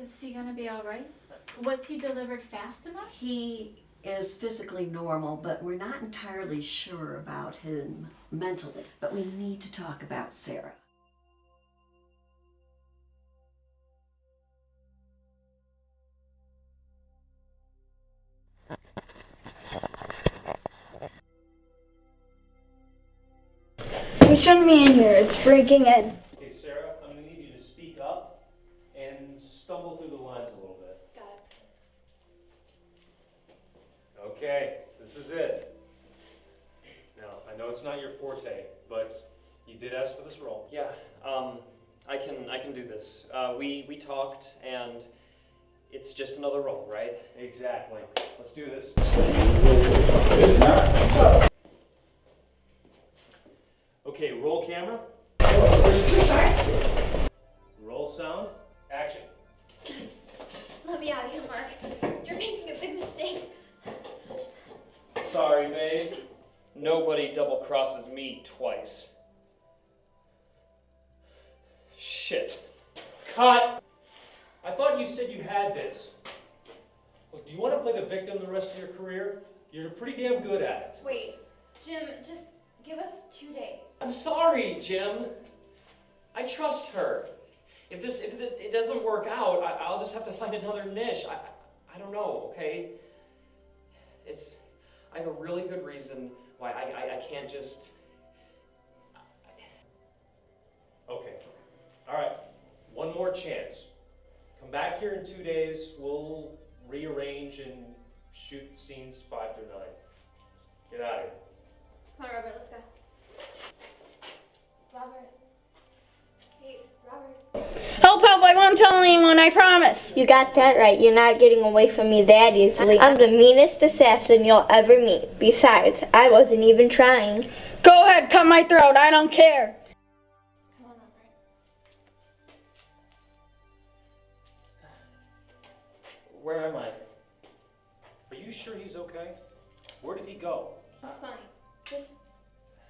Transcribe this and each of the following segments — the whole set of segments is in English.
Is he gonna be all right? Was he delivered fast enough? He is physically normal, but we're not entirely sure about him mentally. But we need to talk about Sarah. You shouldn't be in here. It's breaking in. Okay, Sarah, I'm going to need you to speak up and stumble through the lines a little bit. Got it. Okay, this is it. Now, I know it's not your forte, but you did ask for this role. Yeah, I can do this. We talked, and it's just another role, right? Exactly. Let's do this. Okay, roll camera. Roll sound. Action. Let me out of here, Mark. You're making a big mistake. Sorry, babe. Nobody double crosses me twice. Shit. Cut! I thought you said you had this. Look, do you want to play the victim the rest of your career? You're pretty damn good at it. Wait, Jim, just give us 2 days. I'm sorry, Jim. I trust her. If it doesn't work out, I'll just have to find another niche. I don't know, okay? I have a really good reason why I can't just... Okay. All right. One more chance. Come back here in 2 days. We'll rearrange and shoot scenes 5 through 9. Get out of here. Come on, Robert, let's go. Robert. Hey, Robert. Help, help, I won't tell anyone, I promise. You got that right. You're not getting away from me that easily. I'm the meanest assassin you'll ever meet. Besides, I wasn't even trying. Go ahead, cut my throat, I don't care. Come on, Robert. Where am I? Are you sure he's okay? Where did he go? It's fine. Just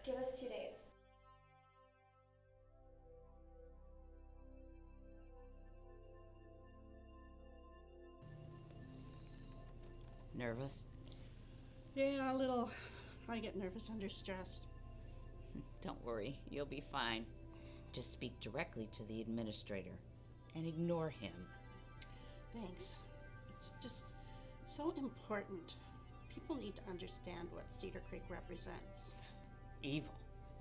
give us 2 days. Nervous? Yeah, a little. I get nervous under stress. Don't worry, you'll be fine. Just speak directly to the administrator and ignore him. Thanks. It's just so important. People need to understand what Cedar Creek represents. Evil.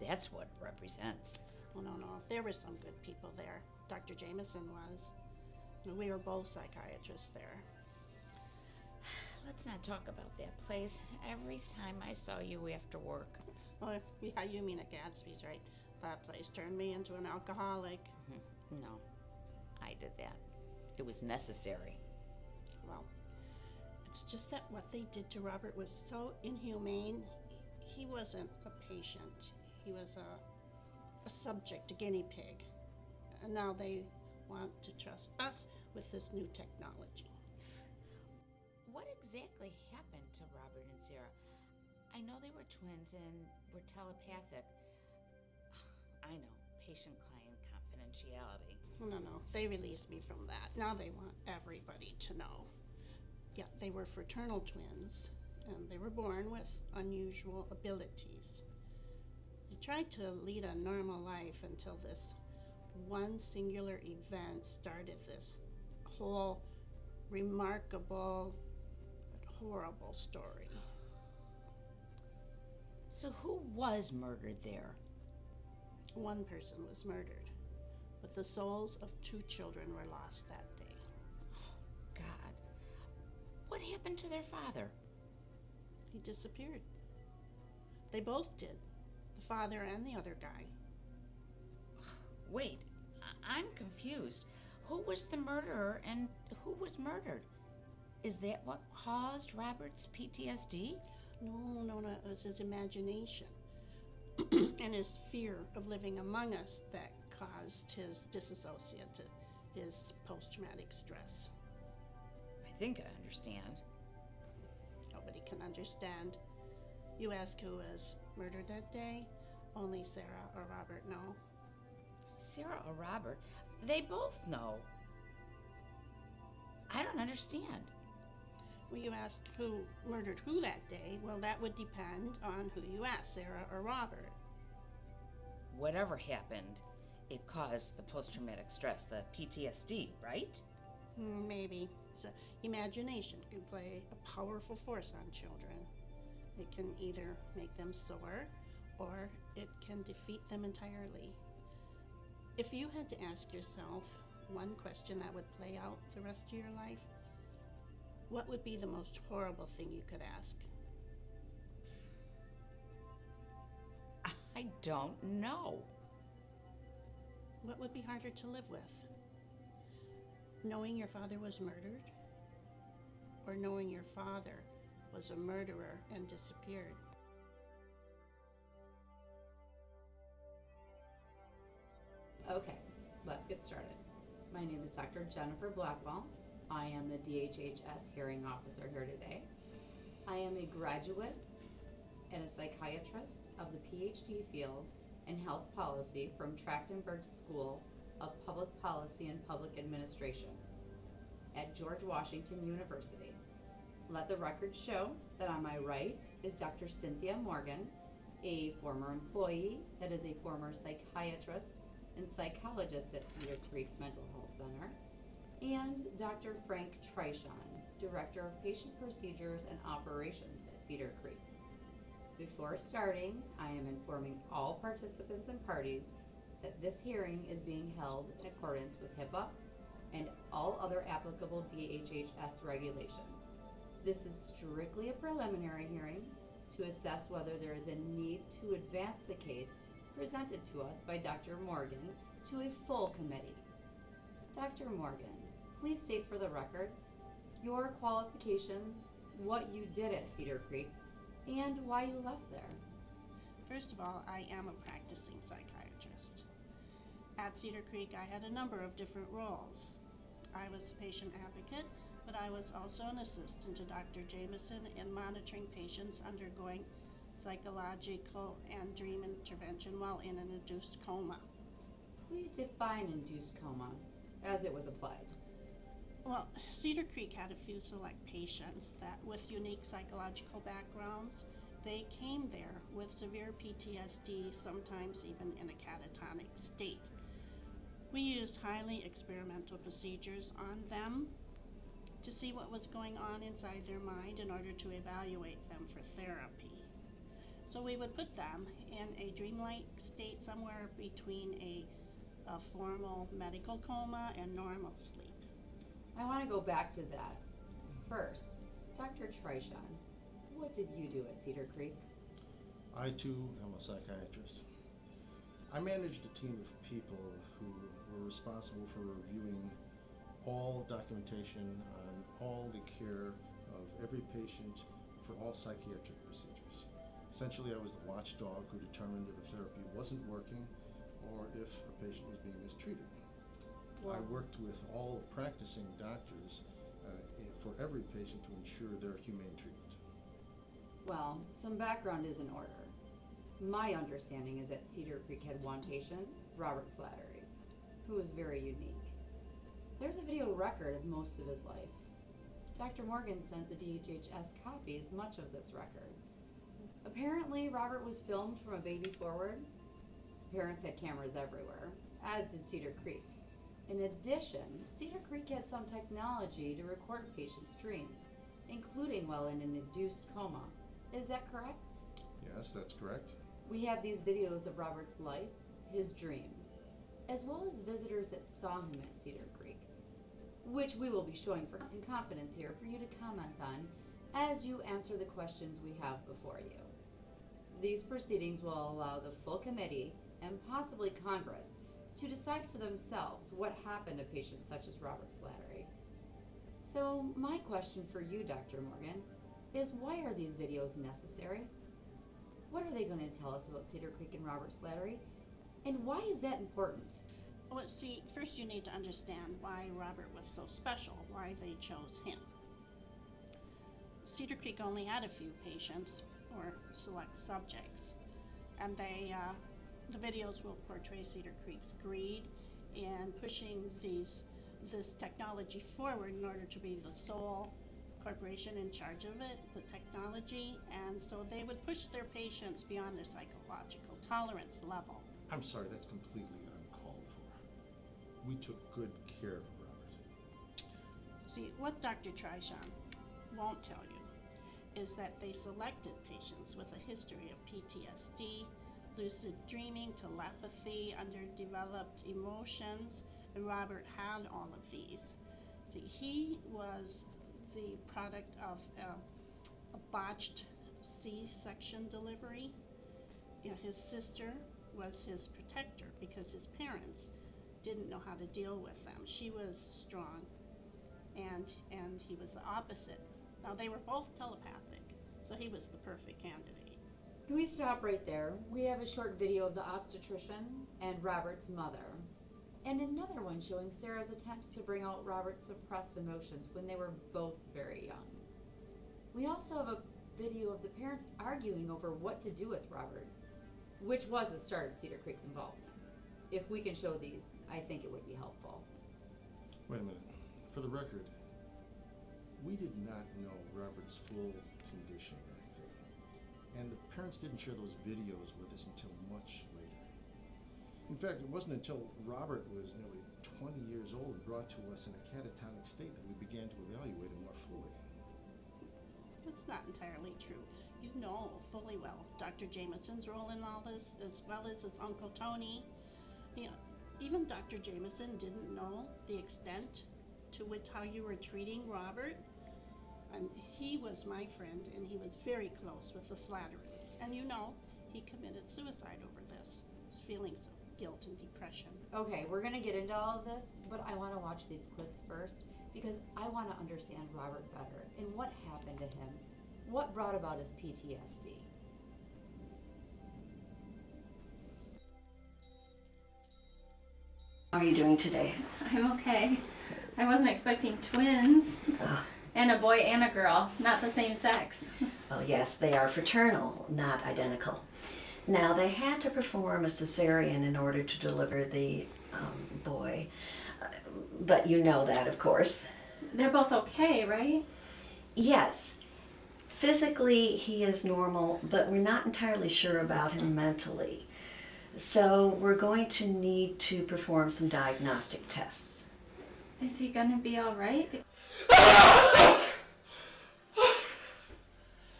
That's what it represents. Oh, no. There were some good people there. Dr. Jameson was. We were both psychiatrists there. Let's not talk about that place. Every time I saw you after work. Oh, yeah, you mean at Gadsby's, right? That place turned me into an alcoholic. No, I did that. It was necessary. Well, it's just that what they did to Robert was so inhumane. He wasn't a patient. He was a subject, a guinea pig. And now they want to trust us with this new technology. What exactly happened to Robert and Sarah? I know they were twins and were telepathic. I know, patient-client confidentiality. No. They released me from that. Now they want everybody to know. Yeah, they were fraternal twins, and they were born with unusual abilities. They tried to lead a normal life until this one singular event started this whole remarkable but horrible story. So who was murdered there? One person was murdered, but the souls of 2 children were lost that day. God. What happened to their father? He disappeared. They both did, the father and the other guy. Wait, I'm confused. Who was the murderer and who was murdered? Is that what caused Robert's PTSD? No, it was his imagination and his fear of living among us that caused his disassociate, his post-traumatic stress. I think I understand. Nobody can understand. You ask who was murdered that day, only Sarah or Robert know. Sarah or Robert? They both know. I don't understand. Well, you asked who murdered who that day. Well, that would depend on who you asked, Sarah or Robert. Whatever happened, it caused the post-traumatic stress, the PTSD, right? Maybe. So, imagination can play a powerful force on children. It can either make them soar or it can defeat them entirely. If you had to ask yourself one question that would play out the rest of your life, what would be the most horrible thing you could ask? I don't know. What would be harder to live with? Knowing your father was murdered? Or knowing your father was a murderer and disappeared? Okay, let's get started. My name is Dr. Jennifer Blackwell. I am the DHHS hearing officer here today. I am a graduate and a psychiatrist of the PhD field in health policy from Trachtenberg School of Public Policy and Public Administration at George Washington University. Let the record show that on my right is Dr. Cynthia Morgan, a former employee that is a former psychiatrist and psychologist at Cedar Creek Mental Health Center, and Dr. Frank Trishon, Director of Patient Procedures and Operations at Cedar Creek. Before starting, I am informing all participants and parties that this hearing is being held in accordance with HIPAA and all other applicable DHHS regulations. This is strictly a preliminary hearing to assess whether there is a need to advance the case presented to us by Dr. Morgan to a full committee. Dr. Morgan, please state for the record your qualifications, what you did at Cedar Creek, and why you left there. First of all, I am a practicing psychiatrist. At Cedar Creek, I had a number of different roles. I was a patient advocate, but I was also an assistant to Dr. Jameson in monitoring patients undergoing psychological and dream intervention while in an induced coma. Please define induced coma as it was applied. Well, Cedar Creek had a few select patients that with unique psychological backgrounds. They came there with severe PTSD, sometimes even in a catatonic state. We used highly experimental procedures on them to see what was going on inside their mind in order to evaluate them for therapy. So we would put them in a dreamlike state somewhere between a formal medical coma and normal sleep. I want to go back to that. First, Dr. Trishon, what did you do at Cedar Creek? I too am a psychiatrist. I managed a team of people who were responsible for reviewing all documentation on all the care of every patient for all psychiatric procedures. Essentially, I was the watchdog who determined if a therapy wasn't working or if a patient was being mistreated. Wow. I worked with all practicing doctors for every patient to ensure their humane treatment. Well, some background is in order. My understanding is that Cedar Creek had one patient, Robert Slattery, who was very unique. There's a video record of most of his life. Dr. Morgan sent the DHHS copies much of this record. Apparently, Robert was filmed from a baby forward. Parents had cameras everywhere, as did Cedar Creek. In addition, Cedar Creek had some technology to record patients' dreams, including while in an induced coma. Is that correct? Yes, that's correct. We have these videos of Robert's life, his dreams, as well as visitors that saw him at Cedar Creek, which we will be showing in confidence here for you to comment on as you answer the questions we have before you. These proceedings will allow the full committee and possibly Congress to decide for themselves what happened to patients such as Robert Slattery. So my question for you, Dr. Morgan, is why are these videos necessary? What are they going to tell us about Cedar Creek and Robert Slattery? And why is that important? Well, see, first you need to understand why Robert was so special, why they chose him. Cedar Creek only had a few patients, or select subjects, and the videos will portray Cedar Creek's greed in pushing these this technology forward in order to be the sole corporation in charge of it, the technology, and so they would push their patients beyond their psychological tolerance level. I'm sorry, that's completely uncalled for. We took good care of Robert. See, what Dr. Trishan won't tell you is that they selected patients with a history of PTSD, lucid dreaming, telepathy, underdeveloped emotions, and Robert had all of these. See, he was the product of a botched C-section delivery. You know, his sister was his protector because his parents didn't know how to deal with them. She was strong, and he was the opposite. Now, they were both telepathic, so he was the perfect candidate. Can we stop right there? We have a short video of the obstetrician and Robert's mother, and another one showing Sarah's attempts to bring out Robert's suppressed emotions when they were both very young. We also have a video of the parents arguing over what to do with Robert, which was the start of Cedar Creek's involvement. If we can show these, I think it would be helpful. Wait a minute. For the record, we did not know Robert's full condition back then. And the parents didn't share those videos with us until much later. In fact, it wasn't until Robert was nearly 20 years old and brought to us in a catatonic state that we began to evaluate him more fully. That's not entirely true. You know fully well Dr. Jameson's role in all this, as well as his Uncle Tony. You know, even Dr. Jameson didn't know the extent to which how you were treating Robert. He was my friend, and he was very close with the Slatterleys. And you know, he committed suicide over this. His feelings of guilt and depression. Okay, we're gonna get into all of this, but I wanna watch these clips first because I wanna understand Robert better and what happened to him. What brought about his PTSD? How are you doing today? I'm okay. I wasn't expecting twins. Oh. And a boy and a girl, not the same sex. Oh yes, they are fraternal, not identical. Now, they had to perform a cesarean in order to deliver the boy, but you know that, of course. They're both okay, right? Yes. Physically, he is normal, but we're not entirely sure about him mentally. So we're going to need to perform some diagnostic tests. Is he gonna be all right?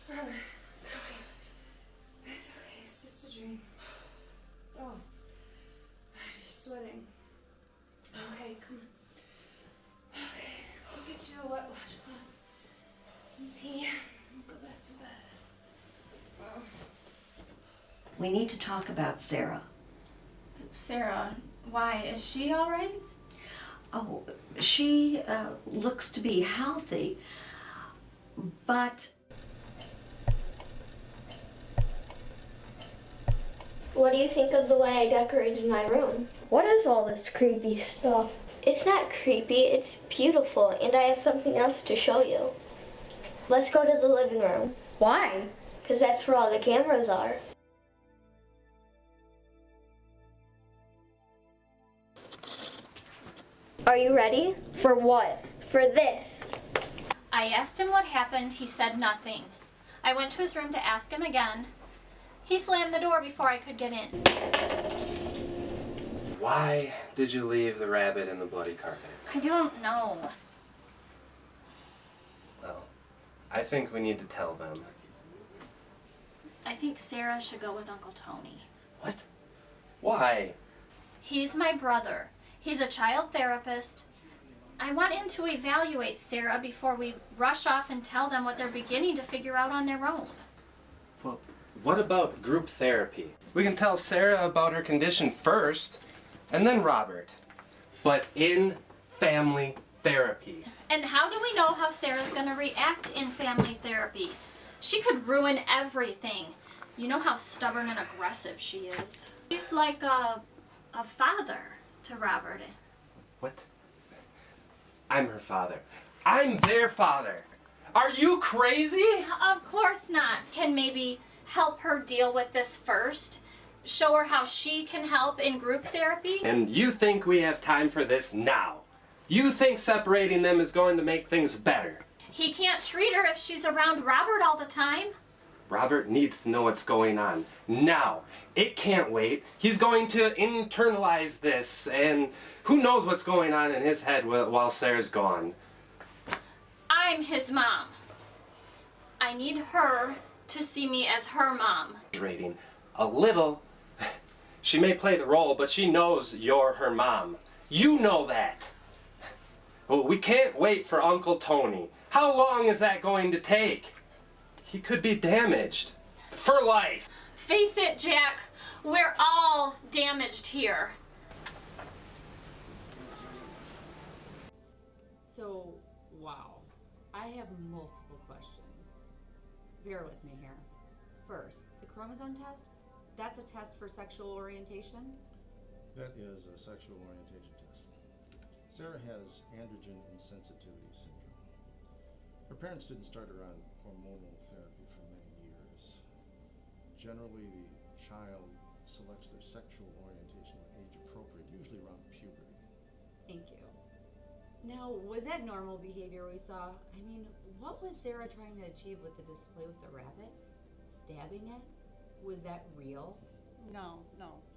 Robert, it's okay. It's just a dream. Oh, you're sweating. Okay, come on. Okay, I'll get you a wet washcloth, some tea. We'll go back to bed. Oh. We need to talk about Sarah. Sarah, why? Is she all right? Oh, she looks to be healthy, but... What do you think of the way I decorated my room? What is all this creepy stuff? It's not creepy, it's beautiful, and I have something else to show you. Let's go to the living room. Why? Because that's where all the cameras are. Are you ready? For what? For this. I asked him what happened. He said nothing. I went to his room to ask him again. He slammed the door before I could get in. Why did you leave the rabbit in the bloody carpet? I don't know. Well, I think we need to tell them. I think Sarah should go with Uncle Tony. What? Why? He's my brother. He's a child therapist. I want him to evaluate Sarah before we rush off and tell them what they're beginning to figure out on their own. Well, what about group therapy? We can tell Sarah about her condition first, and then Robert. But in family therapy. And how do we know how Sarah's going to react in family therapy? She could ruin everything. You know how stubborn and aggressive she is. She's like a father to Robert. What? I'm her father. I'm their father. Are you crazy? Of course not. Can maybe help her deal with this first? Show her how she can help in group therapy? And you think we have time for this now? You think separating them is going to make things better. He can't treat her if she's around Robert all the time. Robert needs to know what's going on now. It can't wait. He's going to internalize this, and who knows what's going on in his head while Sarah's gone. I'm his mom. I need her to see me as her mom. Rating a little. She may play the role, but she knows you're her mom. You know that. Well, we can't wait for Uncle Tony. How long is that going to take? He could be damaged for life. Face it, Jack. We're all damaged here. So, wow. I have multiple questions. Bear with me here. First, the chromosome test? That's a test for sexual orientation? That is a sexual orientation test. Sarah has androgen insensitivity syndrome. Her parents didn't start her on hormonal therapy for many years. Generally, the child selects their sexual orientation when age appropriate, usually around puberty. Thank you. Now, was that normal behavior we saw? I mean, what was Sarah trying to achieve with the display with the rabbit? Stabbing it? Was that real? No.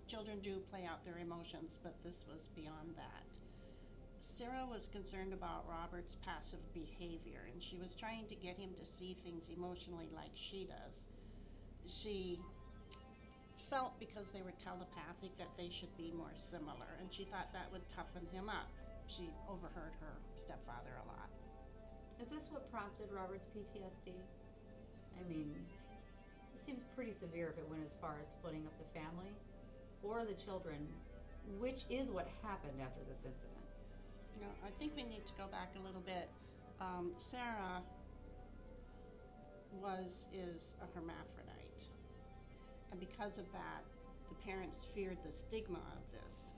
Children do play out their emotions, but this was beyond that. Sarah was concerned about Robert's passive behavior, and she was trying to get him to see things emotionally like she does. She felt because they were telepathic that they should be more similar, and she thought that would toughen him up. She overheard her stepfather a lot. Is this what prompted Robert's PTSD? I mean, it seems pretty severe if it went as far as splitting up the family or the children, which is what happened after this incident. No, I think we need to go back a little bit. Sarah is a hermaphrodite, and because of that, the parents feared the stigma of this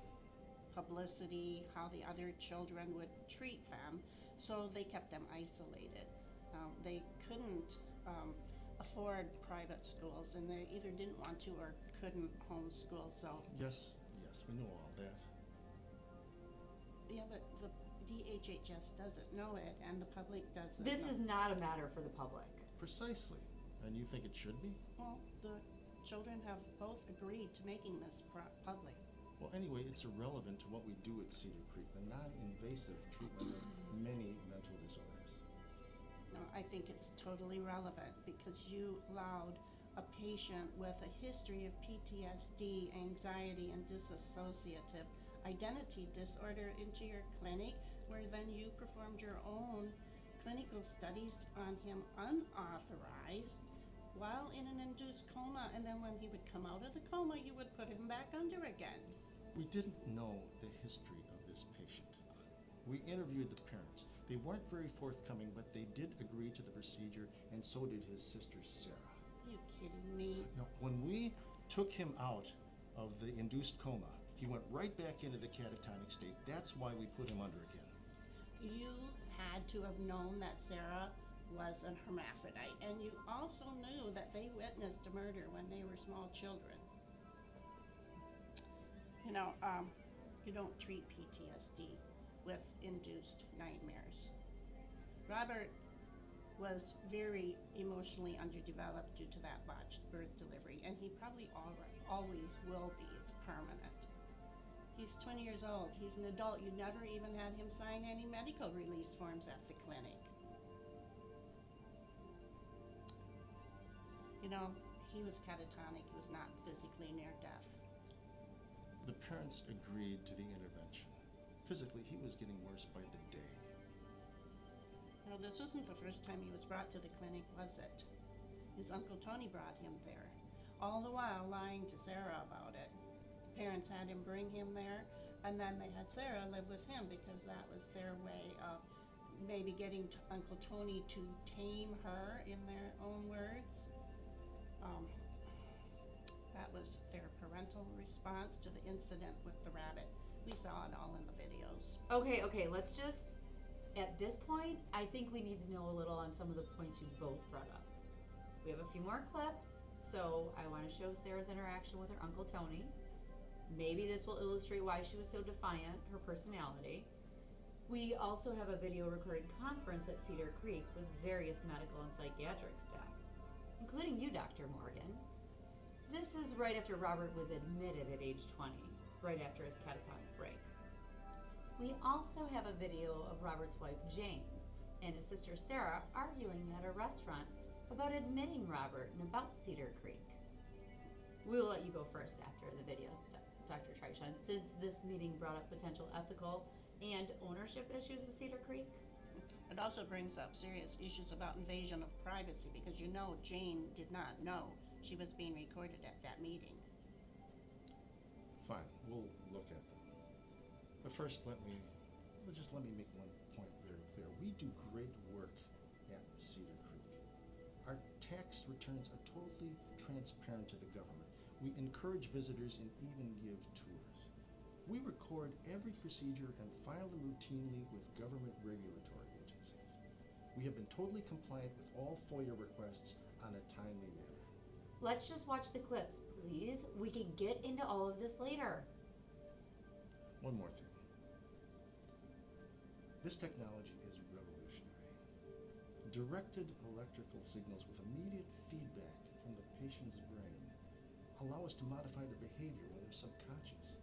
publicity, how the other children would treat them, so they kept them isolated. They couldn't afford private schools, and they either didn't want to or couldn't homeschool, so. Yes, we know all that. Yeah, but the DHHS doesn't know it, and the public doesn't. This is not a matter for the public. Precisely. And you think it should be? Well, the children have both agreed to making this public. Well, anyway, it's irrelevant to what we do at Cedar Creek, the non-invasive treatment of many mental disorders. No, I think it's totally relevant because you allowed a patient with a history of PTSD, anxiety, and dissociative identity disorder into your clinic, where then you performed your own clinical studies on him unauthorized while in an induced coma, and then when he would come out of the coma, you would put him back under again. We didn't know the history of this patient. We interviewed the parents. They weren't very forthcoming, but they did agree to the procedure, and so did his sister, Sarah. Are you kidding me? Now, when we took him out of the induced coma, he went right back into the catatonic state. That's why we put him under again. You had to have known that Sarah was a hermaphrodite, and you also knew that they witnessed a murder when they were small children. You don't treat PTSD with induced nightmares. Robert was very emotionally underdeveloped due to that botched birth delivery, and he probably always will be. It's permanent. He's 20 years old. He's an adult. You never even had him sign any medical release forms at the clinic. He was catatonic. He was not physically near death. The parents agreed to the intervention. Physically, he was getting worse by the day. This wasn't the first time he was brought to the clinic, was it? His Uncle Tony brought him there, all the while lying to Sarah about it. The parents had him bring him there, and then they had Sarah live with him because that was their way of maybe getting Uncle Tony to tame her, in their own words. That was their parental response to the incident with the rabbit. We saw it all in the videos. Okay, let's just, at this point, I think we need to know a little on some of the points you both brought up. We have a few more clips, so I want to show Sarah's interaction with her Uncle Tony. Maybe this will illustrate why she was so defiant, her personality. We also have a video recorded conference at Cedar Creek with various medical and psychiatric staff, including you, Dr. Morgan. This is right after Robert was admitted at age 20, right after his catatonic break. We also have a video of Robert's wife, Jane, and his sister, Sarah, arguing at a restaurant about admitting Robert and about Cedar Creek. We will let you go first after the videos, Dr. Treichon, since this meeting brought up potential ethical and ownership issues with Cedar Creek. It also brings up serious issues about invasion of privacy because you know Jane did not know she was being recorded at that meeting. Fine, we'll look at them. But first, let me make one point very clear. We do great work at Cedar Creek. Our tax returns are totally transparent to the government. We encourage visitors and even give tours. We record every procedure and file them routinely with government regulatory agencies. We have been totally compliant with all FOIA requests on a timely manner. Let's just watch the clips, please. We can get into all of this later. One more thing. This technology is revolutionary. Directed electrical signals with immediate feedback from the patient's brain allow us to modify their behavior when they're subconscious.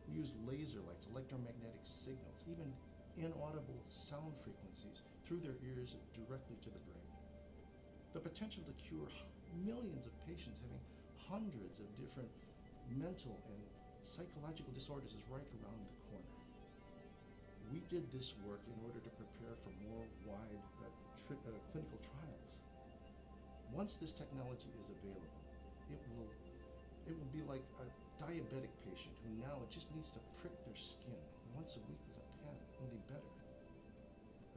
We use laser lights, electromagnetic signals, even inaudible sound frequencies through their ears directly to the brain. The potential to cure millions of patients having hundreds of different mental and psychological disorders is right around the corner. We did this work in order to prepare for more wide clinical trials. Once this technology is available, it will be like a diabetic patient who now just needs to prick their skin once a week with a pen, only better.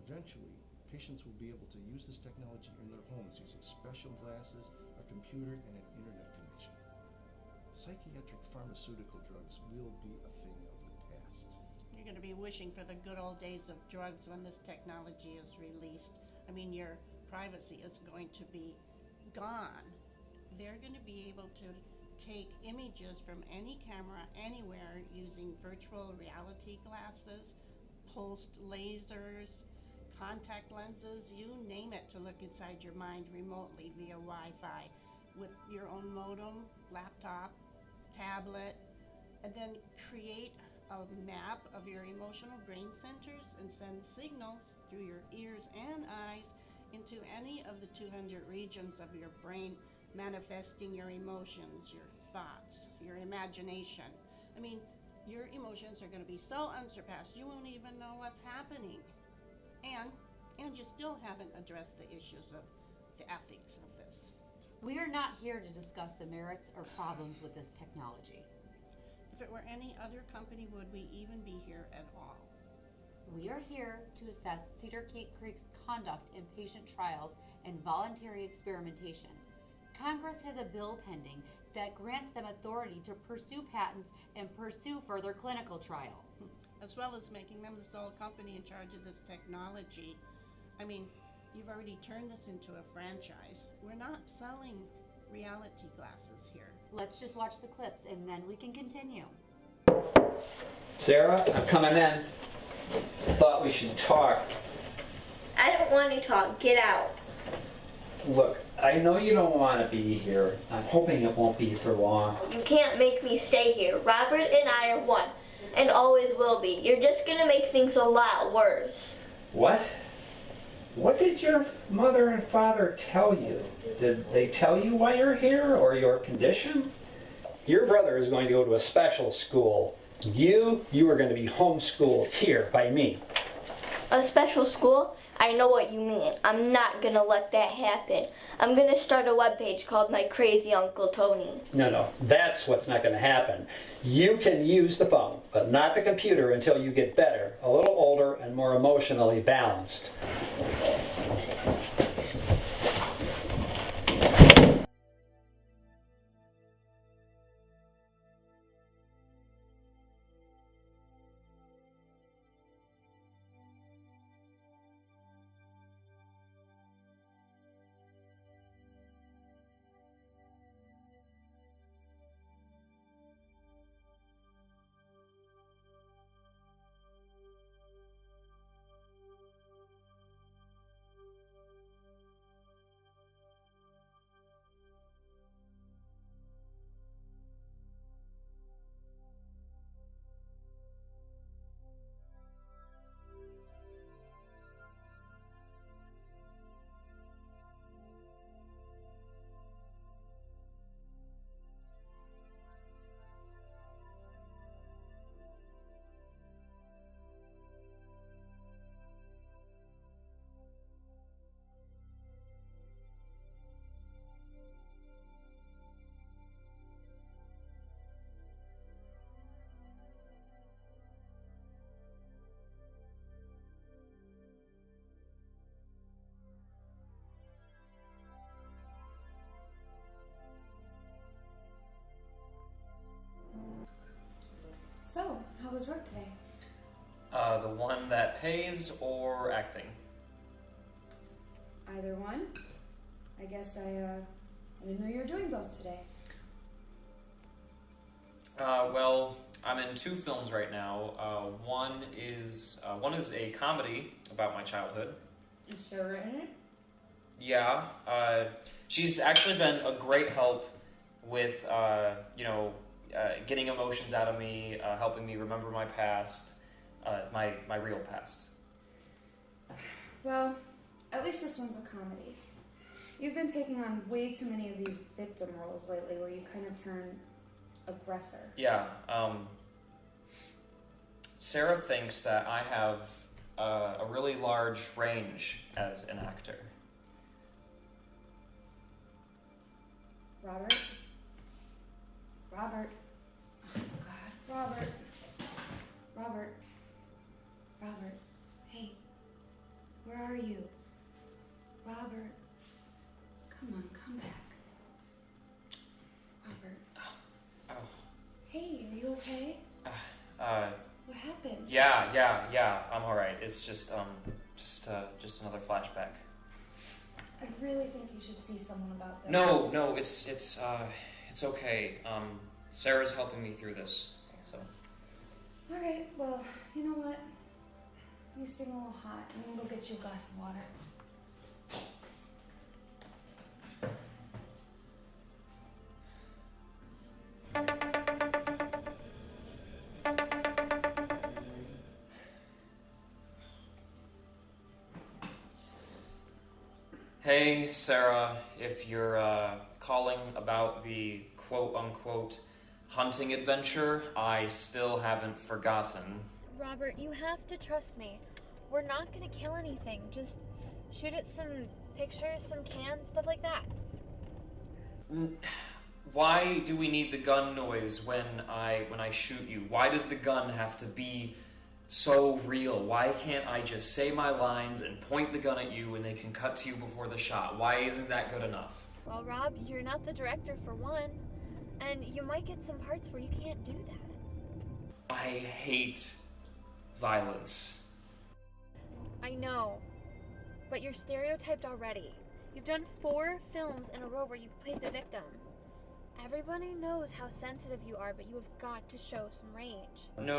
Eventually, patients will be able to use this technology in their homes using special glasses, a computer, and an internet connection. Psychiatric pharmaceutical drugs will be a thing of the past. You're going to be wishing for the good old days of drugs when this technology is released. I mean, your privacy is going to be gone. They're going to be able to take images from any camera anywhere using virtual reality glasses, pulsed lasers, contact lenses, you name it, to look inside your mind remotely via Wi-Fi with your own modem, laptop, tablet, and then create a map of your emotional brain centers and send signals through your ears and eyes into any of the 200 regions of your brain, manifesting your emotions, your thoughts, your imagination. I mean, your emotions are going to be so unsurpassed, you won't even know what's happening. And you still haven't addressed the issues of the ethics of this. We are not here to discuss the merits or problems with this technology. If it were any other company, would we even be here at all? We are here to assess Cedar Creek's conduct in patient trials and voluntary experimentation. Congress has a bill pending that grants them authority to pursue patents and pursue further clinical trials. As well as making them the sole company in charge of this technology. I mean, you've already turned this into a franchise. We're not selling reality glasses here. Let's just watch the clips and then we can continue. Sarah, I'm coming in. Thought we should talk. I don't want to talk. Get out. Look, I know you don't want to be here. I'm hoping it won't be for long. You can't make me stay here. Robert and I are one, and always will be. You're just gonna make things a lot worse. What? What did your mother and father tell you? Did they tell you why you're here or your condition? Your brother is going to go to a special school. You are going to be homeschooled here by me. A special school? I know what you mean. I'm not gonna let that happen. I'm gonna start a webpage called My Crazy Uncle Tony. No, that's what's not going to happen. You can use the phone, but not the computer until you get better, a little older, and more emotionally balanced. was work today? The one that pays or acting? Either one. I guess I didn't know you were doing both today. Well, I'm in 2 films right now. One is a comedy about my childhood. Is Sarah in it? Yeah, she's actually been a great help with, getting emotions out of me, helping me remember my past, my real past. Well, at least this one's a comedy. You've been taking on way too many of these victim roles lately where you kind of turn aggressor. Yeah, Sarah thinks that I have a really large range as an actor. Robert? Robert? Oh, God. Robert? Robert? Robert? Hey. Where are you? Robert? Come on, come back. Robert? Oh. Hey, are you okay? What happened? Yeah, I'm alright. It's just another flashback. I really think you should see someone about this. No, it's okay. Sarah's helping me through this, so. Alright, well, you know what? You seem a little hot. I'm gonna go get you a glass of water. Hey, Sarah, if you're calling about the quote-unquote hunting adventure, I still haven't forgotten. Robert, you have to trust me. We're not gonna kill anything. Just shoot at some pictures, some cans, stuff like that. Why do we need the gun noise when I shoot you? Why does the gun have to be so real? Why can't I just say my lines and point the gun at you and they can cut to you before the shot? Why isn't that good enough? Well, Rob, you're not the director for one, and you might get some parts where you can't do that. I hate violence. I know, but you're stereotyped already. You've done 4 films in a row where you've played the victim. Everybody knows how sensitive you are, but you have got to show some range. No.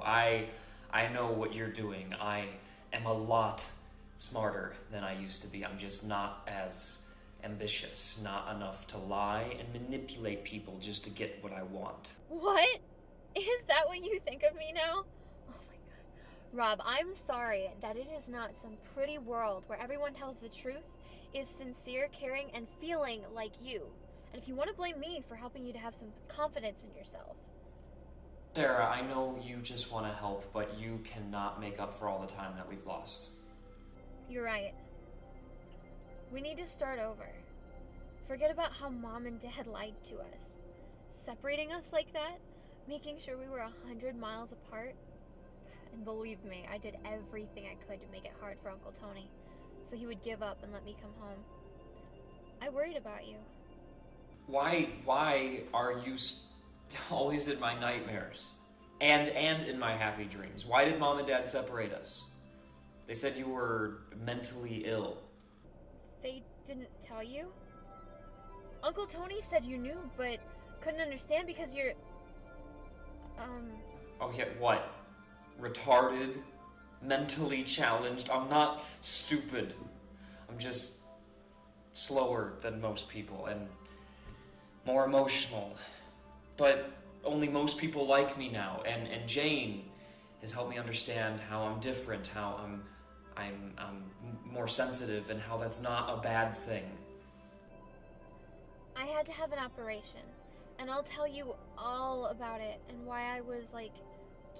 I know what you're doing. I am a lot smarter than I used to be. I'm just not as ambitious, not enough to lie and manipulate people just to get what I want. What? Is that what you think of me now? Oh my god. Rob, I'm sorry that it is not some pretty world where everyone tells the truth, is sincere, caring, and feeling like you. And if you want to blame me for helping you to have some confidence in yourself. Sarah, I know you just want to help, but you cannot make up for all the time that we've lost. You're right. We need to start over. Forget about how Mom and Dad lied to us. Separating us like that, making sure we were 100 miles apart. And believe me, I did everything I could to make it hard for Uncle Tony, so he would give up and let me come home. I worried about you. Why are you always in my nightmares? And in my happy dreams? Why did Mom and Dad separate us? They said you were mentally ill. They didn't tell you? Uncle Tony said you knew, but couldn't understand because you're... Oh yeah, what? Retarded? Mentally challenged? I'm not stupid. I'm just slower than most people and more emotional. But only most people like me now, and Jane has helped me understand how I'm different, how I'm more sensitive, and how that's not a bad thing. I had to have an operation, and I'll tell you all about it and why I was like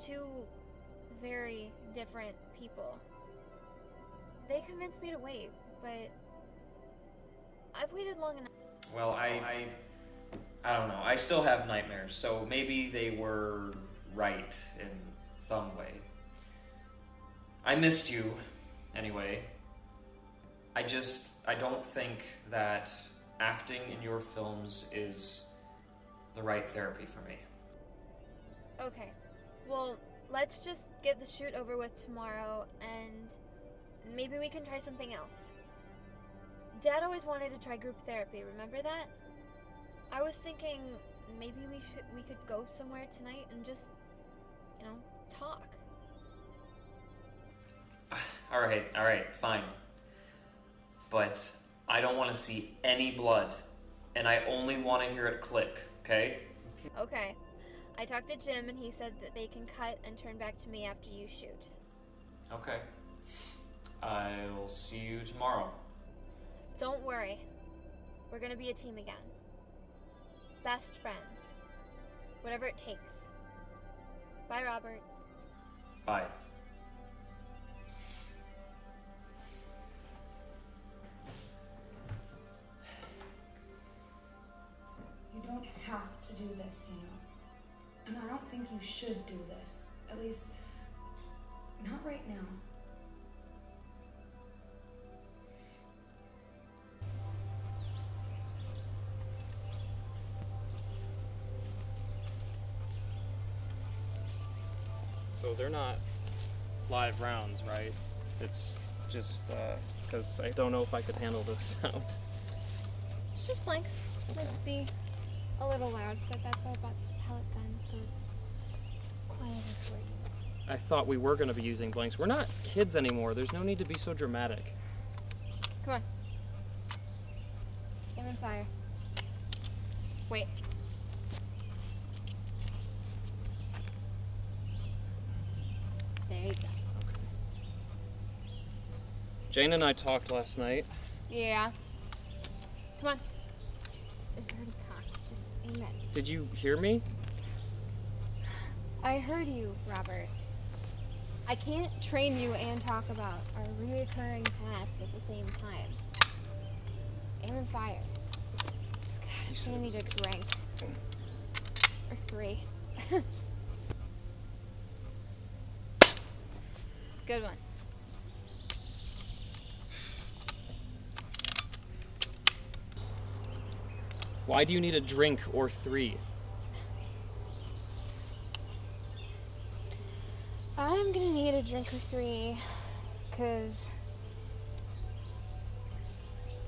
2 very different people. They convinced me to wait, but I've waited long enough. Well, I don't know. I still have nightmares, so maybe they were right in some way. I missed you, anyway. I don't think that acting in your films is the right therapy for me. Okay, Well, let's just get the shoot over with tomorrow, and maybe we can try something else. Dad always wanted to try group therapy, remember that? I was thinking maybe we could go somewhere tonight and just, talk. All right, fine. But I don't want to see any blood, and I only want to hear it click, okay? Okay. I talked to Jim and he said that they can cut and turn back to me after you shoot. Okay. I'll see you tomorrow. Don't worry. We're gonna be a team again. Best friends. Whatever it takes. Bye, Robert. Bye. You don't have to do this, And I don't think you should do this. At least, not right now. So they're not live rounds, right? It's just because I don't know if I could handle the sound. It's just blanks. Might be a little loud, but that's why I bought the pellet gun, so it's quieter for you. I thought we were going to be using blanks. We're not kids anymore. There's no need to be so dramatic. Come on. Aim and fire. Wait. There you go. Jane and I talked last night. Yeah. Come on. It's already cocked. Just aim it. Did you hear me? I heard you, Robert. I can't train you and talk about our reoccurring past at the same time. Aim and fire. God, I'm gonna need a drink. Or 3. Good one. Why do you need a drink or 3? I'm gonna need a drink or 3, because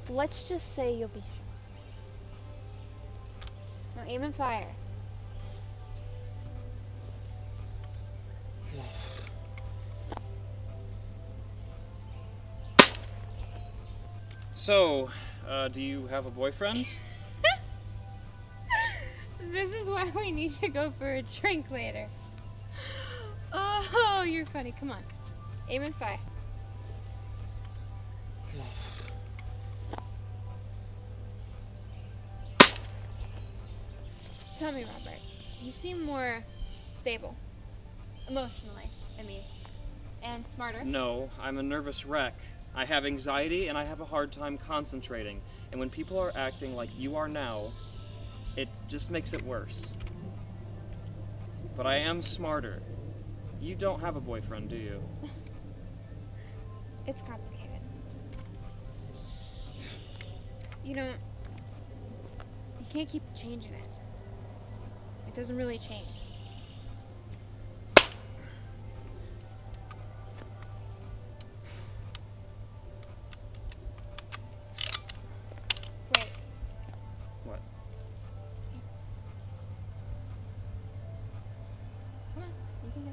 let's just say you'll be sure. Now aim and fire. So, do you have a boyfriend? This is why we need to go for a drink later. Oh, you're funny. Come on. Aim and fire. Tell me, Robert, you seem more stable. Emotionally, I mean. And smarter. No, I'm a nervous wreck. I have anxiety and I have a hard time concentrating. And when people are acting like you are now, it just makes it worse. But I am smarter. You don't have a boyfriend, do you? It's complicated. You can't keep changing it. It doesn't really change. Wait. What? Come on, you can go.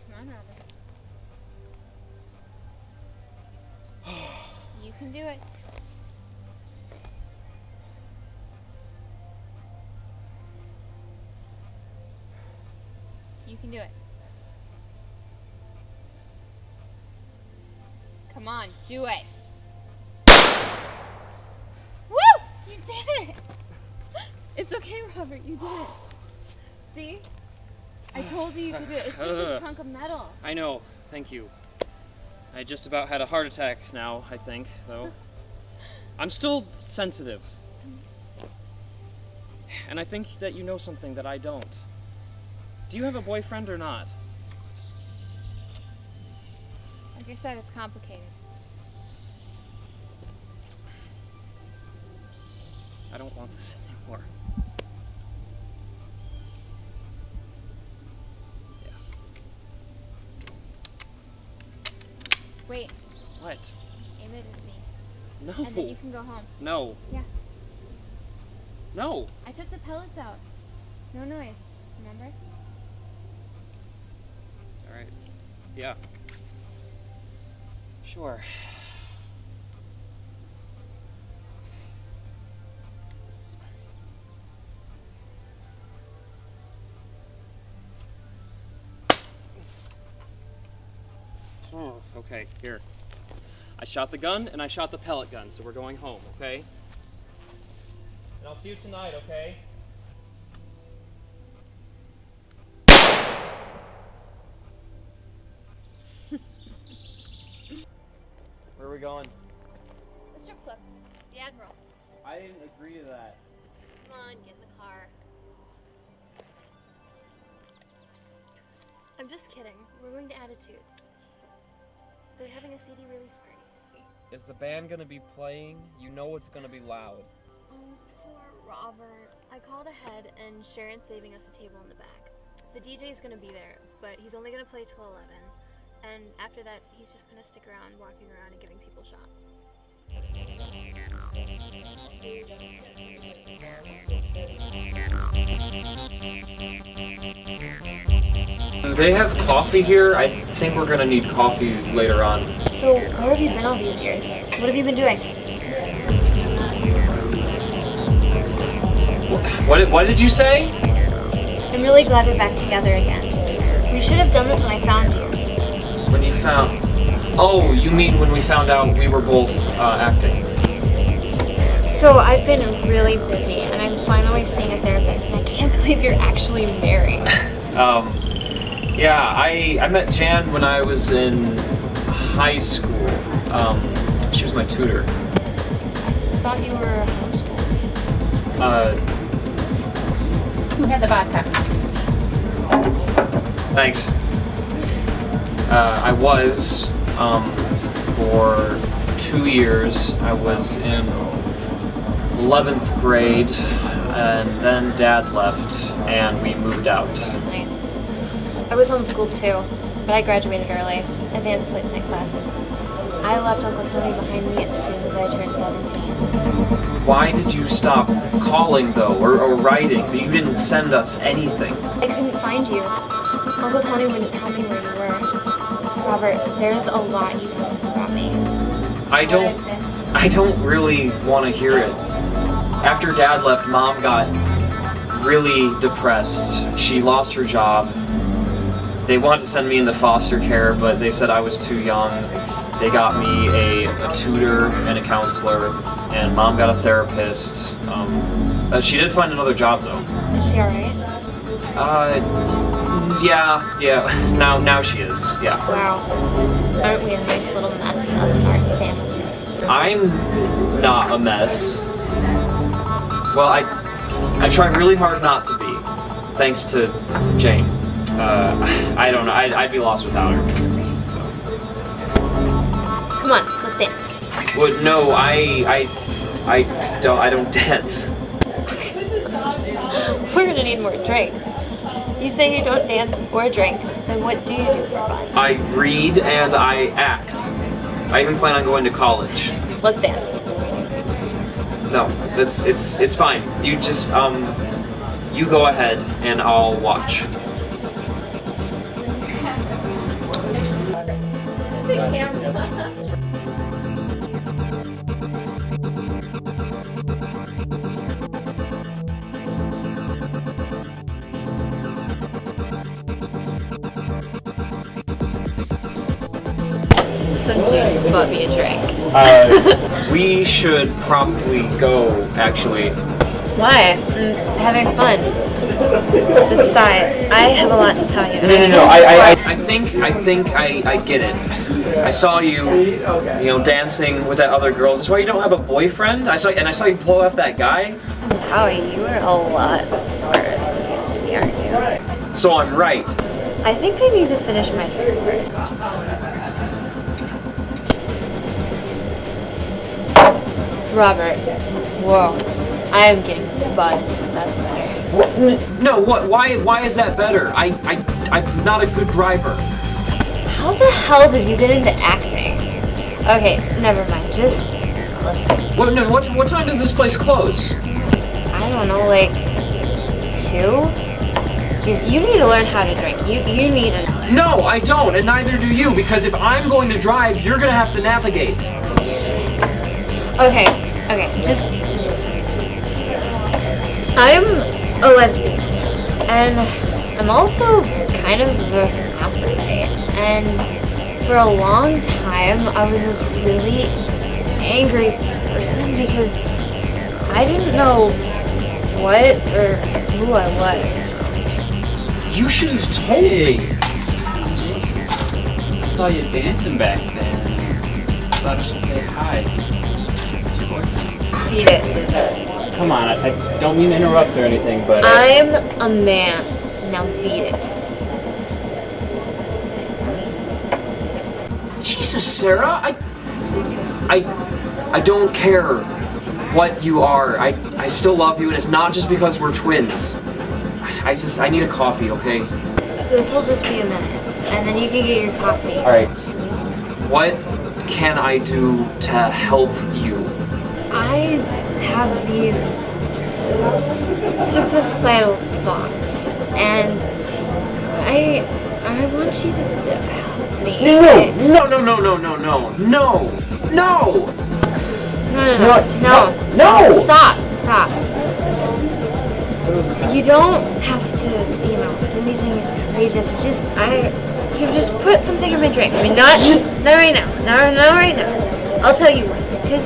Come on, Robert. You can do it. You can do it. Come on, do it. Woo! You did it! It's okay, Robert, you did it. See? I told you you could do it. It's just a chunk of metal. I know, thank you. I just about had a heart attack now, I think, though. I'm still sensitive. And I think that you know something that I don't. Do you have a boyfriend or not? Like I said, it's complicated. I don't want this anymore. Wait. What? Aim it at me. No. And then you can go home. No. Yeah. No. I took the pellets out. No noise. Remember? Alright. Yeah. Sure. Oh, okay, here. I shot the gun and I shot the pellet gun, so we're going home, okay? And I'll see you tonight, okay? Where are we going? The strip club. The Admiral. I didn't agree to that. Come on, get in the car. I'm just kidding. We're going to Attitudes. They're having a CD release party. Is the band gonna be playing? You know it's gonna be loud. Oh, poor Robert. I called ahead and Sharon's saving us a table in the back. The DJ's gonna be there, but he's only gonna play till 11. And after that, he's just gonna stick around, walking around and giving people shots. They have coffee here. I think we're gonna need coffee later on. So, where have you been all these years? What have you been doing? What did you say? I'm really glad we're back together again. We should have done this when I found you. When you found... Oh, you mean when we found out we were both acting? So, I've been really busy, and I'm finally seeing a therapist, and I can't believe you're actually married. Yeah, I met Jan when I was in high school. She was my tutor. I thought you were homeschooled. Who had the vodka? Thanks. I was, for 2 years. I was in 11th grade, and then Dad left, and we moved out. Nice. I was homeschooled too, but I graduated early. Advanced placement classes. I left Uncle Tony behind me as soon as I turned 17. Why did you stop calling, though, or writing? You didn't send us anything. I couldn't find you. Uncle Tony wouldn't tell me where you were. Robert, there's a lot you don't know about me. I don't really want to hear it. After Dad left, Mom got really depressed. She lost her job. They wanted to send me into foster care, but they said I was too young. They got me a tutor and a counselor, and Mom got a therapist. She did find another job, though. Is she alright? Yeah. Now she is, yeah. Wow. Aren't we a nice little mess, us and our families? I'm not a mess. Well, I try really hard not to be, thanks to Jane. I don't know. I'd be lost without her. Come on, let's dance. Well, no, I don't dance. We're gonna need more drinks. You say you don't dance or drink, then what do you do for fun? I read and I act. I even plan on going to college. Let's dance. No, it's fine. You just you go ahead and I'll watch. Some dude just bought me a drink. We should probably go, actually. Why? I'm having fun. Besides, I have a lot to tell you. No. I think I get it. I saw you, dancing with that other girl. Is this why you don't have a boyfriend? I saw you blow off that guy. Wow, you are a lot smarter than you used to be, aren't you? So I'm right. I think I need to finish my drink first. Robert. Whoa. I am getting buzzed. That's better. What? No, what? Why is that better? I'm not a good driver. How the hell did you get into acting? Okay, never mind. Just listen. What time does this place close? I don't know, like 2? Because you need to learn how to drink. You need to. No, I don't, and neither do you, because if I'm going to drive, you're gonna have to navigate. Okay, just listen. I'm a lesbian, and I'm also kind of a hermaphrodite, and for a long time I was this really angry person because I didn't know what or who I was. You should have told me. I saw you dancing back there. Thought I should say hi. It's your boyfriend. Beat it. Come on, I don't mean to interrupt or anything, but I'm a man. Now beat it. Jesus, Sarah, I don't care what you are. I still love you, and it's not just because we're twins. I need a coffee, okay? This will just be a minute, and then you can get your coffee. All right. What can I do to help you? I have these suicidal thoughts, and I want you to help me. No. Stop. You don't have to, do anything outrageous. Just put something in my drink. I mean, not right now. Not right now. I'll tell you what. Because,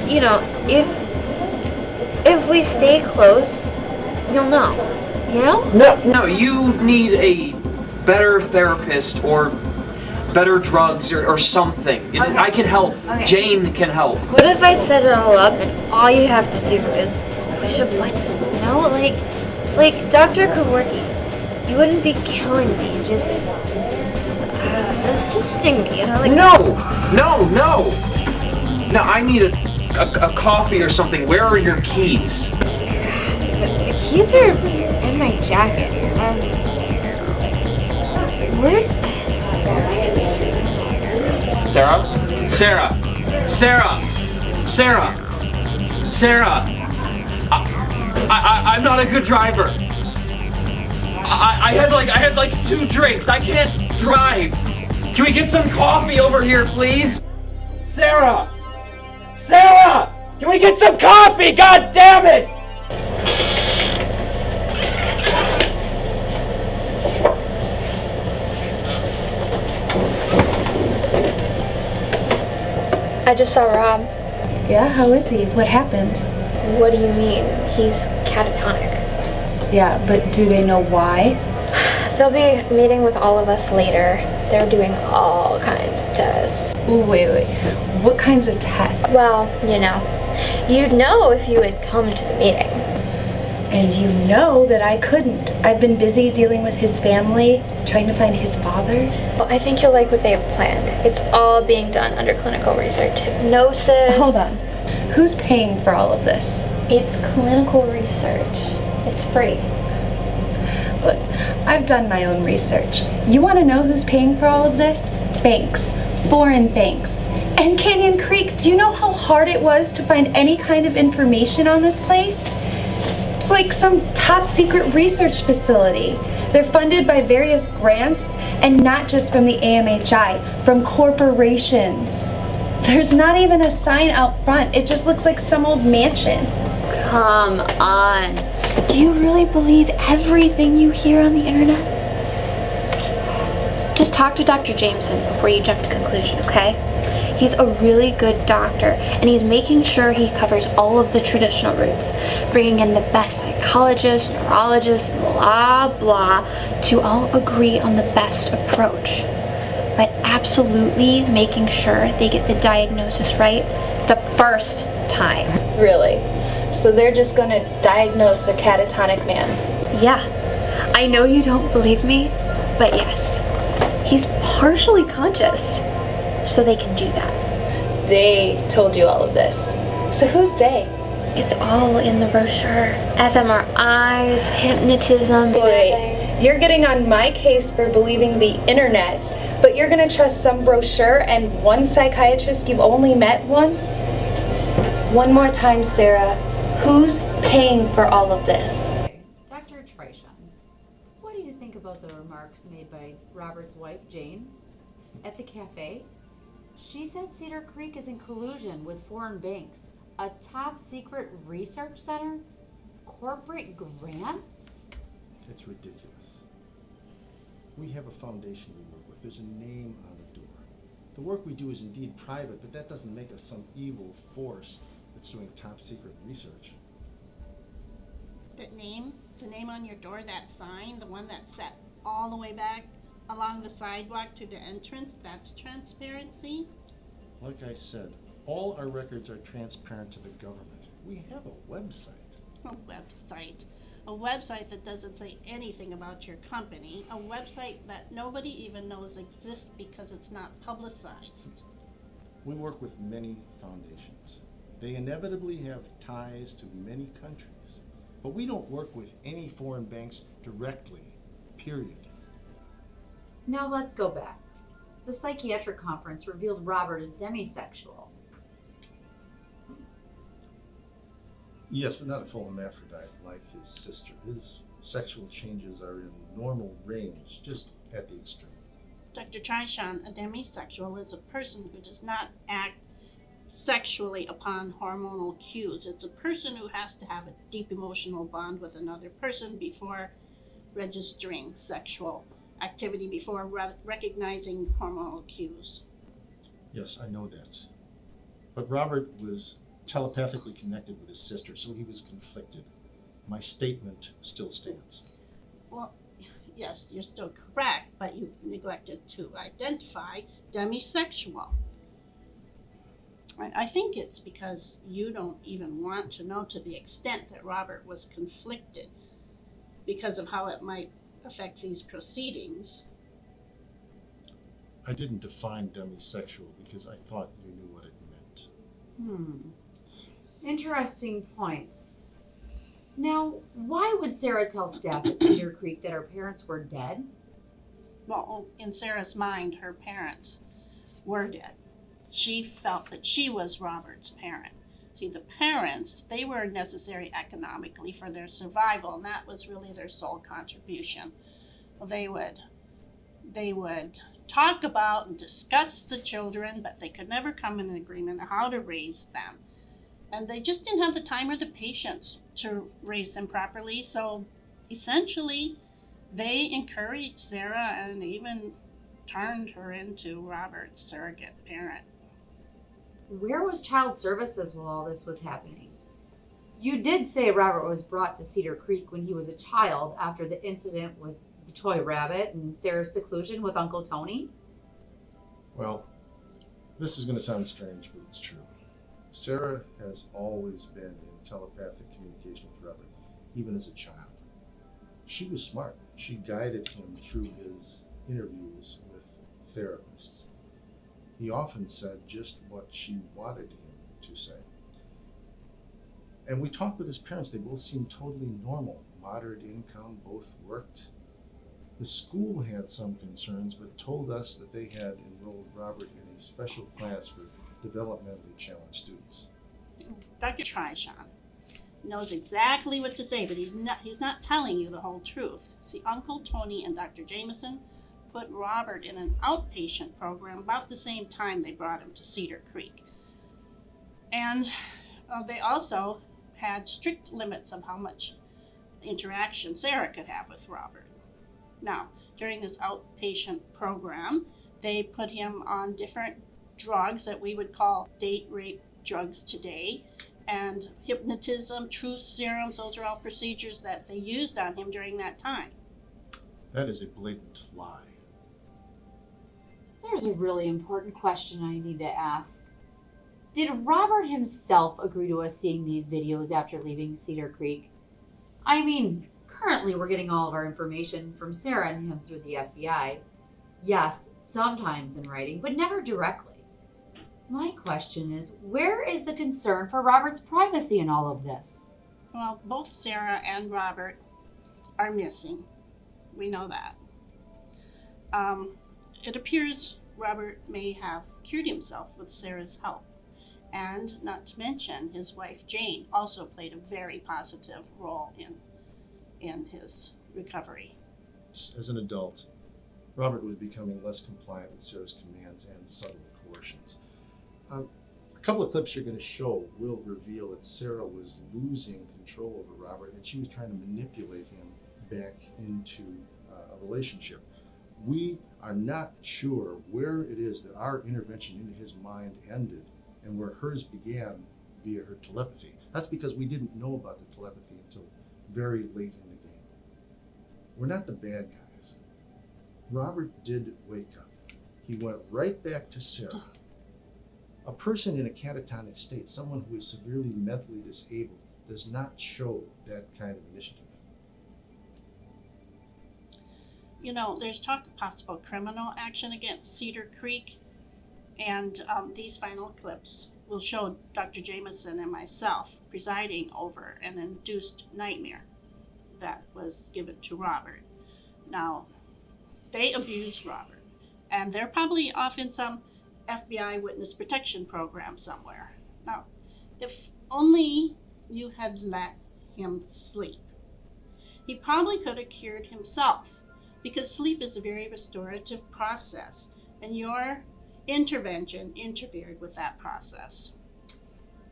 if we stay close, you'll know. You know? No, you need a better therapist or better drugs or something. Okay. I can help. Okay. Jane can help. What if I set it all up and all you have to do is push a button? Like Dr. Kevorkian. You wouldn't be killing me, just assisting me, No, I need a coffee or something. Where are your keys? The keys are in my jacket. Where? Sarah! I'm not a good driver. I had like 2 drinks. I can't drive. Can we get some coffee over here, please? Sarah! Can we get some coffee? God damn it! I just saw Rob. Yeah, how is he? What happened? What do you mean? He's catatonic. Yeah, but do they know why? They'll be meeting with all of us later. They're doing all kinds of tests. Wait. What kinds of tests? Well, you'd know if you had come to the meeting. And you know that I couldn't. I've been busy dealing with his family, trying to find his father. Well, I think you'll like what they have planned. It's all being done under clinical research. Hypnosis. Hold on. Who's paying for all of this? It's clinical research. It's free. Look, I've done my own research. You want to know who's paying for all of this? Banks. Foreign banks. And Canyon Creek, do you know how hard it was to find any kind of information on this place? It's like some top secret research facility. They're funded by various grants, and not just from the AMHI, from corporations. There's not even a sign out front. It just looks like some old mansion. Come on. Do you really believe everything you hear on the internet? Just talk to Dr. Jameson before you jump to conclusion, okay? He's a really good doctor, and he's making sure he covers all of the traditional routes, bringing in the best psychologists, neurologists, blah, blah, to all agree on the best approach. But absolutely making sure they get the diagnosis right the first time. Really? So they're just gonna diagnose a catatonic man? Yeah. I know you don't believe me, but yes. He's partially conscious, so they can do that. They told you all of this. So who's they? It's all in the brochure. fMRIs, hypnotism. Wait, you're getting on my case for believing the internet, but you're gonna trust some brochure and one psychiatrist you've only met once? One more time, Sarah. Who's paying for all of this? Dr. Trishon, what do you think about the remarks made by Robert's wife, Jane, at the cafe? She said Cedar Creek is in collusion with foreign banks, a top secret research center, corporate grants? It's ridiculous. We have a foundation we work with. There's a name on the door. The work we do is indeed private, but that doesn't make us some evil force that's doing top secret research. The name on your door, that sign, the one that's set all the way back along the sidewalk to the entrance, that's transparency? Like I said, all our records are transparent to the government. We have a website. A website that doesn't say anything about your company, a website that nobody even knows exists because it's not publicized. We work with many foundations. They inevitably have ties to many countries, but we don't work with any foreign banks directly, period. Now let's go back. The psychiatric conference revealed Robert as demisexual. Yes, but not a full hermaphrodite like his sister. His sexual changes are in normal range, just at the extreme. Dr. Trishon, a demisexual is a person who does not act sexually upon hormonal cues. It's a person who has to have a deep emotional bond with another person before registering sexual activity, before recognizing hormonal cues. Yes, I know that. But Robert was telepathically connected with his sister, so he was conflicted. My statement still stands. Well, yes, you're still correct, but you've neglected to identify demisexual. I think it's because you don't even want to know to the extent that Robert was conflicted because of how it might affect these proceedings. I didn't define demisexual because I thought you knew what it meant. Interesting points. Now, why would Sarah tell staff at Cedar Creek that her parents were dead? Well, in Sarah's mind, her parents were dead. She felt that she was Robert's parent. See, the parents, they were necessary economically for their survival, and that was really their sole contribution. They would talk about and discuss the children, but they could never come in an agreement on how to raise them. And they just didn't have the time or the patience to raise them properly, so essentially they encouraged Sarah and even turned her into Robert's surrogate parent. Where was child services while all this was happening? You did say Robert was brought to Cedar Creek when he was a child after the incident with the toy rabbit and Sarah's seclusion with Uncle Tony. Well, this is going to sound strange, but it's true. Sarah has always been in telepathic communication with Robert, even as a child. She was smart. She guided him through his interviews with therapists. He often said just what she wanted him to say. And we talked with his parents. They both seemed totally normal. Moderate income, both worked. The school had some concerns, but told us that they had enrolled Robert in a special class for developmentally challenged students. Dr. Trishon knows exactly what to say, but he's not telling you the whole truth. See, Uncle Tony and Dr. Jameson put Robert in an outpatient program about the same time they brought him to Cedar Creek. And they also had strict limits of how much interaction Sarah could have with Robert. Now, during this outpatient program, they put him on different drugs that we would call date rape drugs today, and hypnotism, truth serums, those are all procedures that they used on him during that time. That is a blatant lie. There's a really important question I need to ask. Did Robert himself agree to us seeing these videos after leaving Cedar Creek? I mean, currently we're getting all of our information from Sarah and him through the FBI. Yes, sometimes in writing, but never directly. My question is, where is the concern for Robert's privacy in all of this? Well, both Sarah and Robert are missing. We know that. It appears Robert may have cured himself with Sarah's help. And not to mention, his wife Jane also played a very positive role in his recovery. As an adult, Robert was becoming less compliant with Sarah's commands and subtle coercions. A couple of clips you're going to show will reveal that Sarah was losing control over Robert and she was trying to manipulate him back into a relationship. We are not sure where it is that our intervention into his mind ended and where hers began via her telepathy. That's because we didn't know about the telepathy until very late in the game. We're not the bad guys. Robert did wake up. He went right back to Sarah. A person in a catatonic state, someone who is severely mentally disabled, does not show that kind of initiative. You know, there's talk of possible criminal action against Cedar Creek, and these final clips will show Dr. Jameson and myself presiding over an induced nightmare that was given to Robert. Now, they abused Robert, and they're probably off in some FBI witness protection program somewhere. Now, if only you had let him sleep, he probably could have cured himself, because sleep is a very restorative process, and your intervention interfered with that process.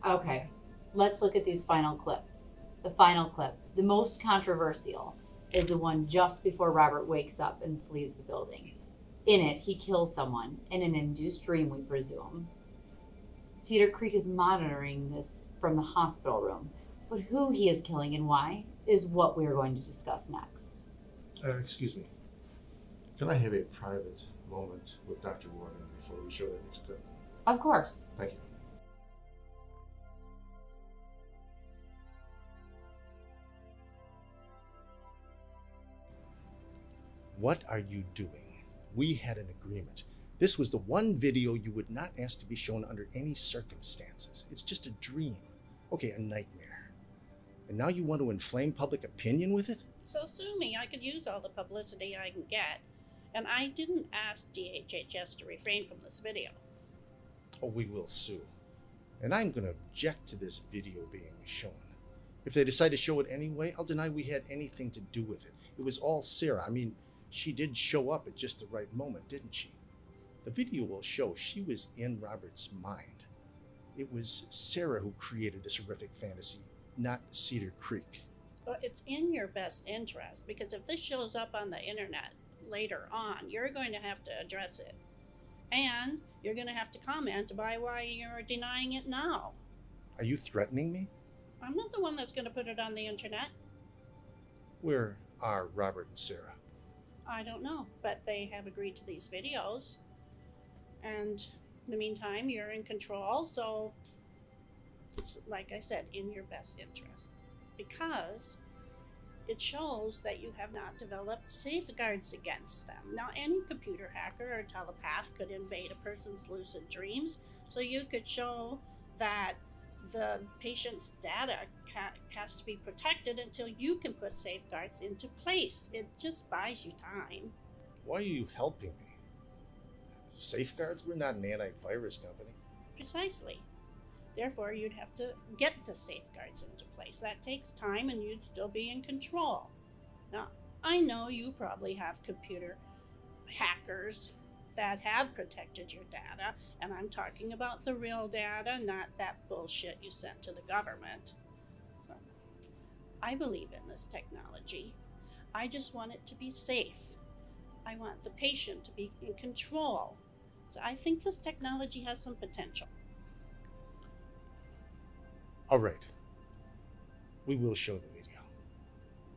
Okay, let's look at these final clips. The final clip, the most controversial, is the one just before Robert wakes up and flees the building. In it, he kills someone in an induced dream, we presume. Cedar Creek is monitoring this from the hospital room, but who he is killing and why is what we are going to discuss next. Excuse me. Can I have a private moment with Dr. Morgan before we show that next clip? Of course. Thank you. What are you doing? We had an agreement. This was the one video you would not ask to be shown under any circumstances. It's just a dream. Okay, a nightmare. And now you want to inflame public opinion with it? So sue me. I could use all the publicity I can get. And I didn't ask DHHS to refrain from this video. Oh, we will sue. And I'm going to object to this video being shown. If they decide to show it anyway, I'll deny we had anything to do with it. It was all Sarah. I mean, she did show up at just the right moment, didn't she? The video will show she was in Robert's mind. It was Sarah who created this horrific fantasy, not Cedar Creek. Well, it's in your best interest, because if this shows up on the internet later on, you're going to have to address it. And you're going to have to comment about why you're denying it now. Are you threatening me? I'm not the one that's going to put it on the internet. Where are Robert and Sarah? I don't know, but they have agreed to these videos. And in the meantime, you're in control, so it's, like I said, in your best interest. Because it shows that you have not developed safeguards against them. Now, any computer hacker or telepath could invade a person's lucid dreams, so you could show that the patient's data has to be protected until you can put safeguards into place. It just buys you time. Why are you helping me? Safeguards? We're not an antivirus company. Precisely. Therefore, you'd have to get the safeguards into place. That takes time, and you'd still be in control. Now, I know you probably have computer hackers that have protected your data, and I'm talking about the real data, not that bullshit you sent to the government. So, I believe in this technology. I just want it to be safe. I want the patient to be in control. So I think this technology has some potential. All right. We will show the video.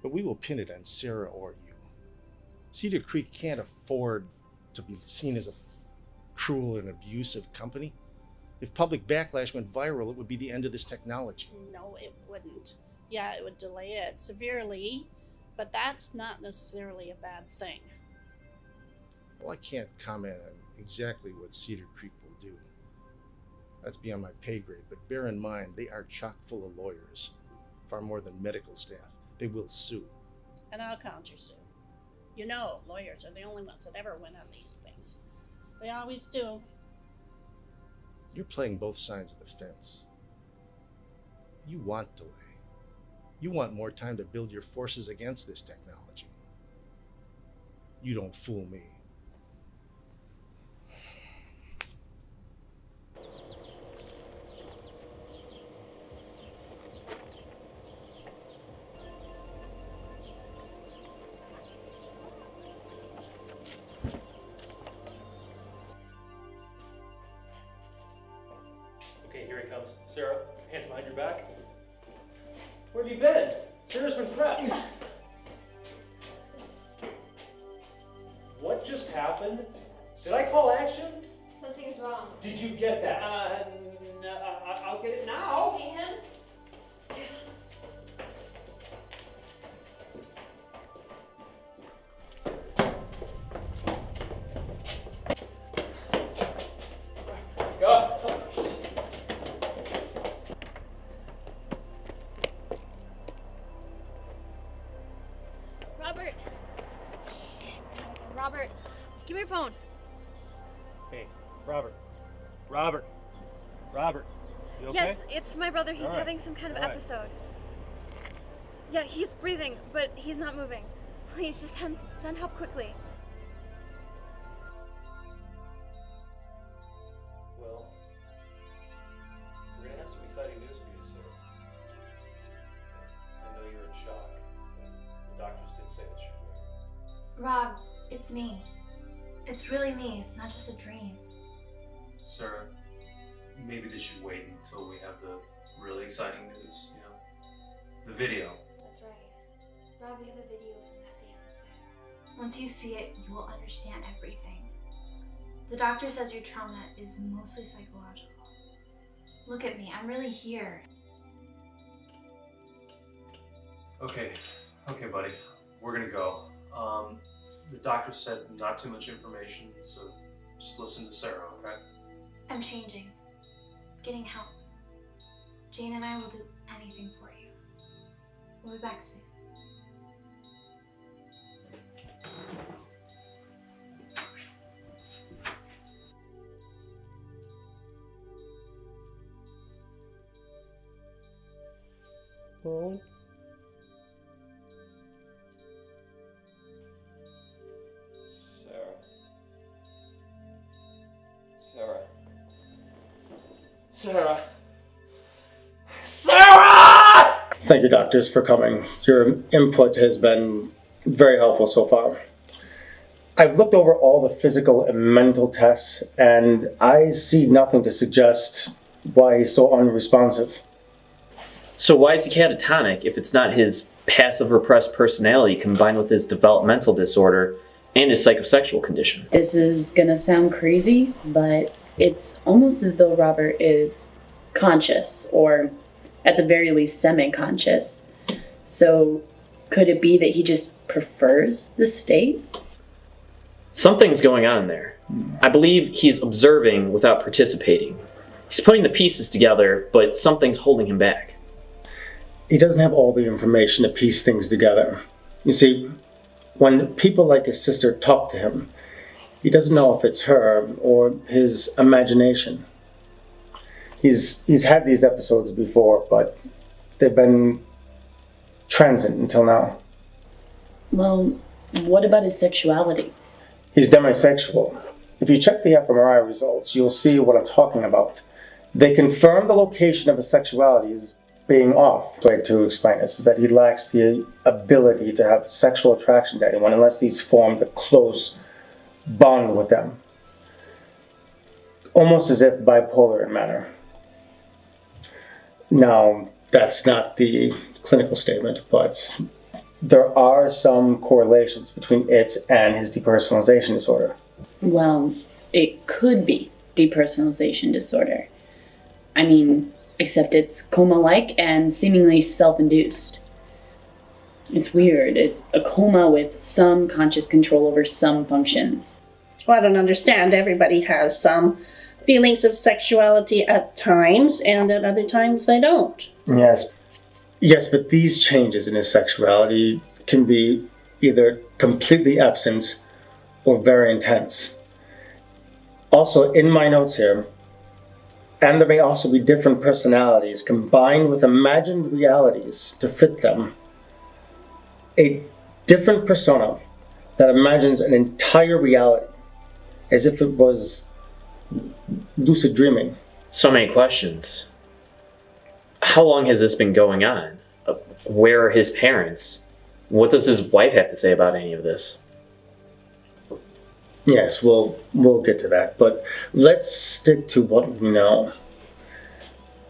But we will pin it on Sarah or you. Cedar Creek can't afford to be seen as a cruel and abusive company. If public backlash went viral, it would be the end of this technology. No, it wouldn't. Yeah, it would delay it severely, but that's not necessarily a bad thing. Well, I can't comment on exactly what Cedar Creek will do. That's beyond my pay grade, but bear in mind, they are chock full of lawyers, far more than medical staff. They will sue. And I'll counter sue. You know, lawyers are the only ones that ever win on these things. They always do. You're playing both sides of the fence. You want delay. You want more time to build your forces against this technology. You don't fool me. Okay, here he comes. Sarah, hands behind your back. Where have you been? Sarah's been prepped. What just happened? Did I call action? Something's wrong. Did you get that? I'll get it now. See him? Go. Robert. Shit. Robert, give me your phone. Hey, Robert. Robert. You okay? Yes, it's my brother. He's All right. having some kind of All right. episode. Yeah, he's breathing, but he's not moving. Please, just send help quickly. Well, we're gonna have some exciting news for you, sir. I know you're in shock. The doctors did say this should wait. Rob, it's me. It's really me. It's not just a dream. Sarah, maybe this should wait until we have the really exciting news, you know? The video. That's right. Rob, we have a video from that day on set. Once you see it, you will understand everything. The doctor says your trauma is mostly psychological. Look at me. I'm really here. Okay, buddy. We're gonna go. The doctor said not too much information, so just listen to Sarah, okay? I'm changing. Getting help. Jane and I will do anything for you. We'll be back soon. Oh. Sarah! Thank you, doctors, for coming. Your input has been very helpful so far. I've looked over all the physical and mental tests, and I see nothing to suggest why he's so unresponsive. So why is he catatonic if it's not his passive repressed personality combined with his developmental disorder and his psychosexual condition? This is gonna sound crazy, but it's almost as though Robert is conscious, or at the very least semi-conscious. So could it be that he just prefers the state? Something's going on there. I believe he's observing without participating. He's putting the pieces together, but something's holding him back. He doesn't have all the information to piece things together. You see, when people like his sister talk to him, he doesn't know if it's her or his imagination. He's had these episodes before, but they've been transient until now. Well, what about his sexuality? He's demisexual. If you check the fMRI results, you'll see what I'm talking about. They confirm the location of his sexuality is being off. The way to explain this is that he lacks the ability to have sexual attraction to anyone unless he's formed a close bond with them. Almost as if bipolar in manner. Now, that's not the clinical statement, but there are some correlations between it and his depersonalization disorder. Well, it could be depersonalization disorder. I mean, except it's coma-like and seemingly self-induced. It's weird. A coma with some conscious control over some functions. Well, I don't understand. Everybody has some. feelings of sexuality at times, and at other times I don't. Yes. Yes, but these changes in his sexuality can be either completely absent or very intense. Also, in my notes here, and there may also be different personalities combined with imagined realities to fit them. A different persona that imagines an entire reality as if it was lucid dreaming. So many questions. How long has this been going on? Where are his parents? What does his wife have to say about any of this? Yes, we'll get to that, but let's stick to what we know.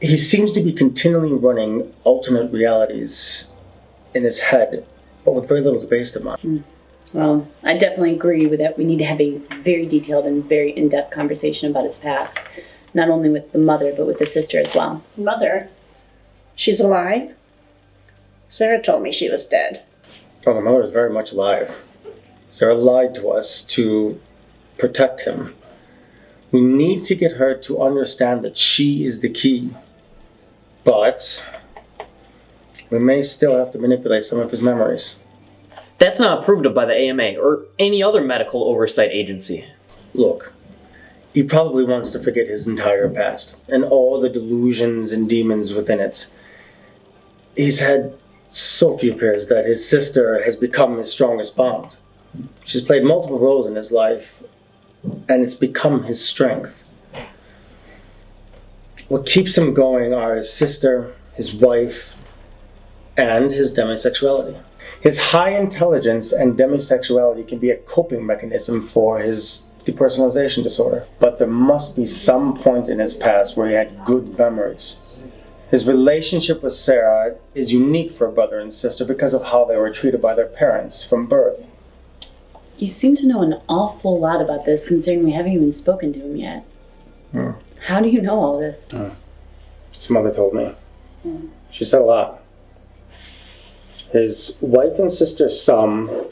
He seems to be continually running alternate realities in his head, but with very little to base them on. Well, I definitely agree with that. We need to have a very detailed and very in-depth conversation about his past, not only with the mother, but with the sister as well. Mother? She's alive? Sarah told me she was dead. Oh, the mother is very much alive. Sarah lied to us to protect him. We need to get her to understand that she is the key. But we may still have to manipulate some of his memories. That's not approved of by the AMA or any other medical oversight agency. Look, he probably wants to forget his entire past and all the delusions and demons within it. He's had so few pairs that his sister has become his strongest bond. She's played multiple roles in his life, and it's become his strength. What keeps him going are his sister, his wife, and his demisexuality. His high intelligence and demisexuality can be a coping mechanism for his depersonalization disorder, but there must be some point in his past where he had good memories. His relationship with Sarah is unique for a brother and sister because of how they were treated by their parents from birth. You seem to know an awful lot about this, considering we haven't even spoken to him yet. How do you know all this? His mother told me. She said a lot. His wife and sister some,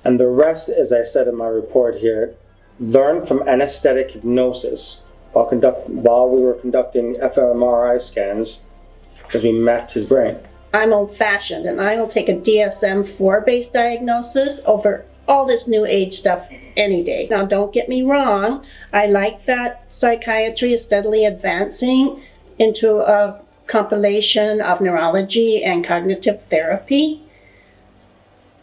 and the rest, as I said in my report here, learned from anesthetic hypnosis while we were conducting fMRI scans as we mapped his brain. I'm old-fashioned, and I will take a DSM-4 based diagnosis over all this new age stuff any day. Now, don't get me wrong, I like that psychiatry is steadily advancing into a compilation of neurology and cognitive therapy.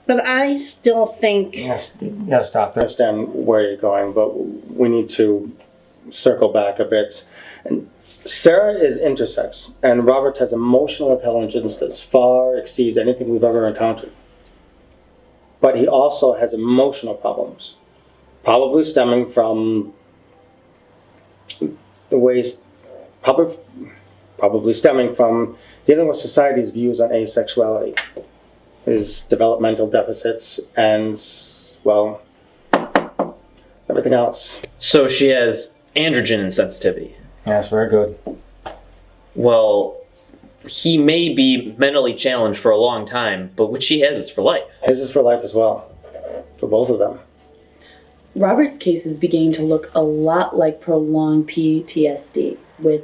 But I still think... Yes, doctor. I understand where you're going, but we need to circle back a bit. And Sarah is intersex, and Robert has emotional intelligence that far exceeds anything we've ever encountered. But he also has emotional problems, probably stemming from the ways, probably stemming from dealing with society's views on asexuality, his developmental deficits, and, well, everything else. So she has androgen insensitivity. Yes, very good. Well, he may be mentally challenged for a long time, but what she has is for life. His is for life as well, for both of them. Robert's case is beginning to look a lot like prolonged PTSD, with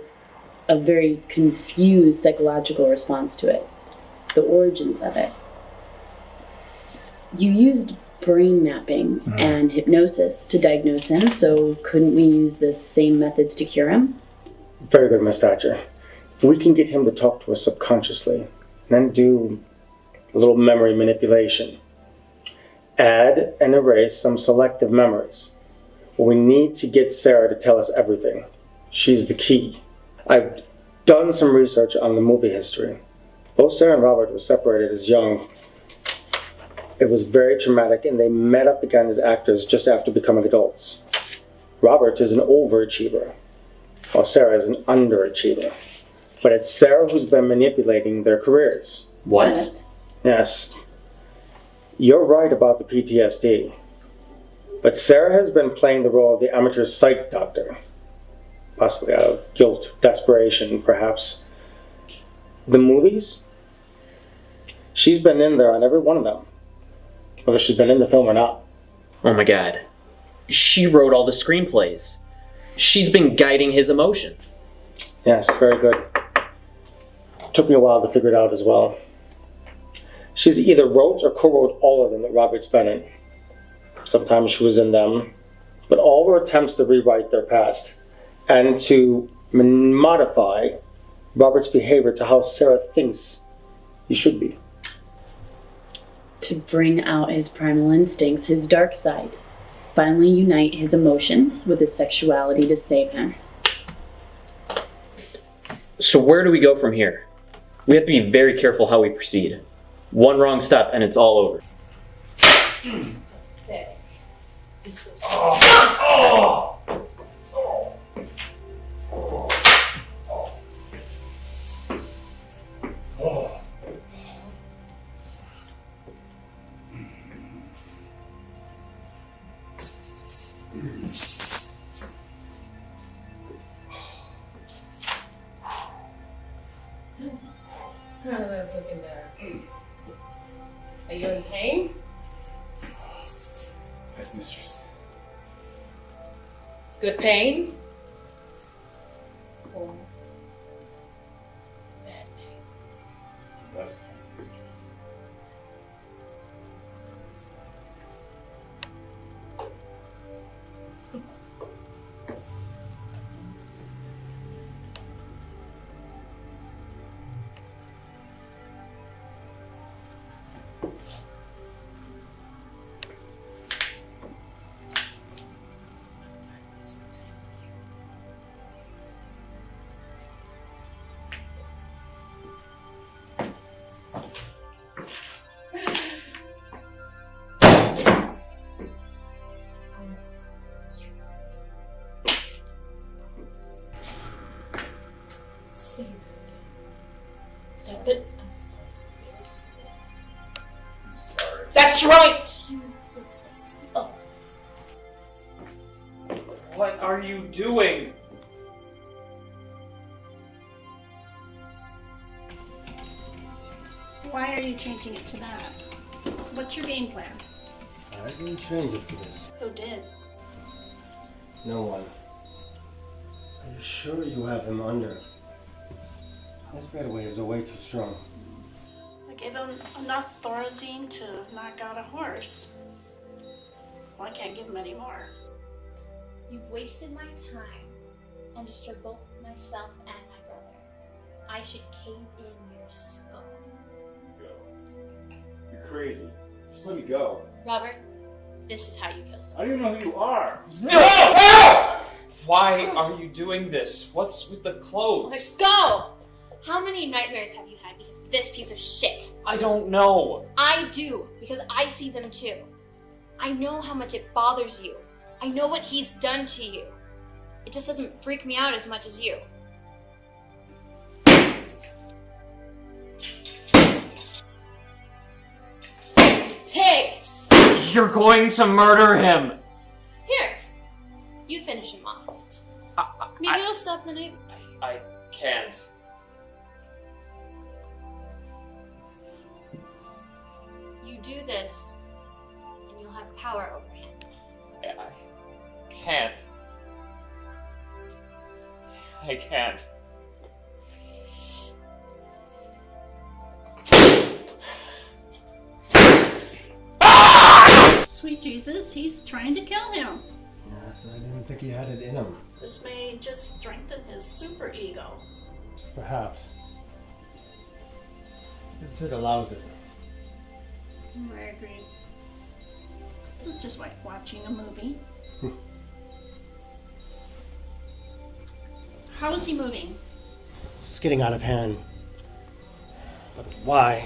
a very confused psychological response to it, the origins of it. You used brain mapping and hypnosis to diagnose him, so couldn't we use the same methods to cure him? Very good, Miss Thatcher. If we can get him to talk to us subconsciously, and then do a little memory manipulation, add and erase some selective memories. We need to get Sarah to tell us everything. She's the key. I've done some research on the movie history. Both Sarah and Robert were separated as young. It was very traumatic, and they met up again as actors just after becoming adults. Robert is an overachiever, while Sarah is an underachiever. But it's Sarah who's been manipulating their careers. What? Yes. You're right about the PTSD. But Sarah has been playing the role of the amateur psych doctor. Possibly out of guilt, desperation, perhaps. The movies? She's been in there on every one of them. Whether she's been in the film or not. Oh my god. She wrote all the screenplays. She's been guiding his emotions. Yes, very good. Took me a while to figure it out as well. She's either wrote or co-wrote all of them that Robert's been in. Sometimes she was in them, but all were attempts to rewrite their past and to modify Robert's behavior to how Sarah thinks he should be. To bring out his primal instincts, his dark side. Finally unite his emotions with his sexuality to save him. So where do we go from here? We have to be very careful how we proceed. One wrong step and it's all over. That's looking better. Are you in pain? Yes, mistress. Good pain? Less pain, mistress. That's right! What are you doing? Why are you changing it to that? What's your game plan? I didn't change it for this. Who did? No one. Are you sure you have him under? His bed-waves are way too strong. I gave him enough Thorazine to knock out a horse. Well, I can't give him any more. You've wasted my time and disturbed both myself and my brother. I should cave in your skull. You're crazy. Just let me go. Robert, this is how you kill I someone. don't even know who you are. No! Why are you doing this? What's with the clothes? Let's go! How many nightmares have you had because of this piece of shit? I don't know. I do, because I see them too. I know how much it bothers you. I know what he's done to you. It just doesn't freak me out as much as you. Pig! You're going to murder him. Here, you finish him off. Maybe it'll stop the night. I can't. You do this, and you'll have power over him. I can't. I can't. Sweet Jesus, he's trying to kill him. Yes, I didn't think he had it in him. This may just strengthen his super ego. Perhaps. Yes, it allows it. I agree. This is just like watching a movie. How is he moving? It's getting out of hand. But why?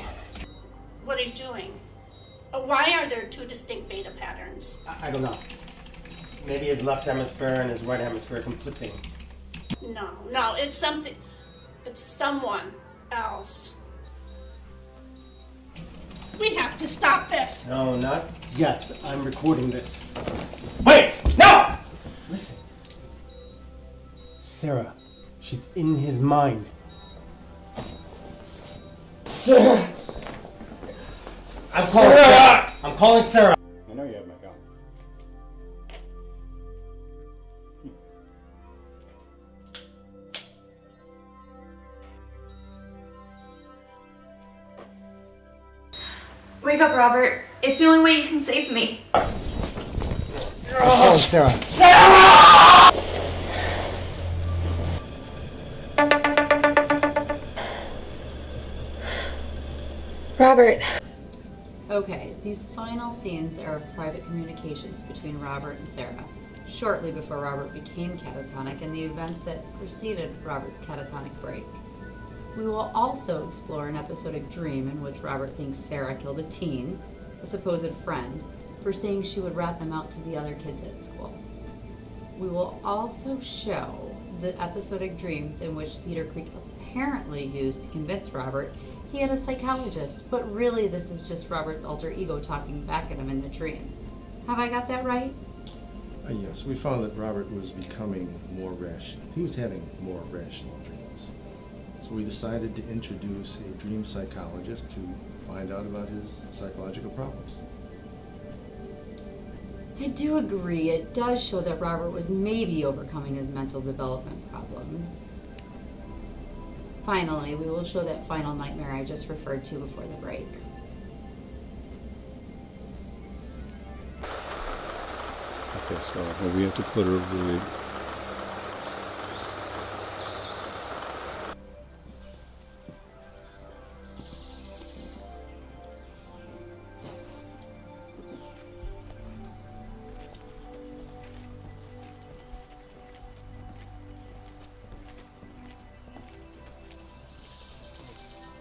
What are you doing? Why are there two distinct beta patterns? I don't know. Maybe his left hemisphere and his right hemisphere are conflicting. No, it's something. It's someone else. We have to stop this. No, not yet. I'm recording this. Wait! No! Listen. Sarah, she's in his mind. Sarah! I'm calling Sarah! I'm calling Sarah! I know you have my gun. Wake up, Robert. It's the only way you can save me. Oh, Sarah. Robert. Okay, these final scenes are of private communications between Robert and Sarah, shortly before Robert became catatonic and the events that preceded Robert's catatonic break. We will also explore an episodic dream in which Robert thinks Sarah killed a teen, a supposed friend, for saying she would rat them out to the other kids at school. We will also show the episodic dreams in which Cedar Creek apparently used to convince Robert he had a psychologist, but really this is just Robert's alter ego talking back at him in the dream. Have I got that right? Yes, we found that Robert was becoming more rational. He was having more rational dreams. So we decided to introduce a dream psychologist to find out about his psychological problems. I do agree. It does show that Robert was maybe overcoming his mental development problems. Finally, we will show that final nightmare I just referred to before the break. Okay, so we have to put her away.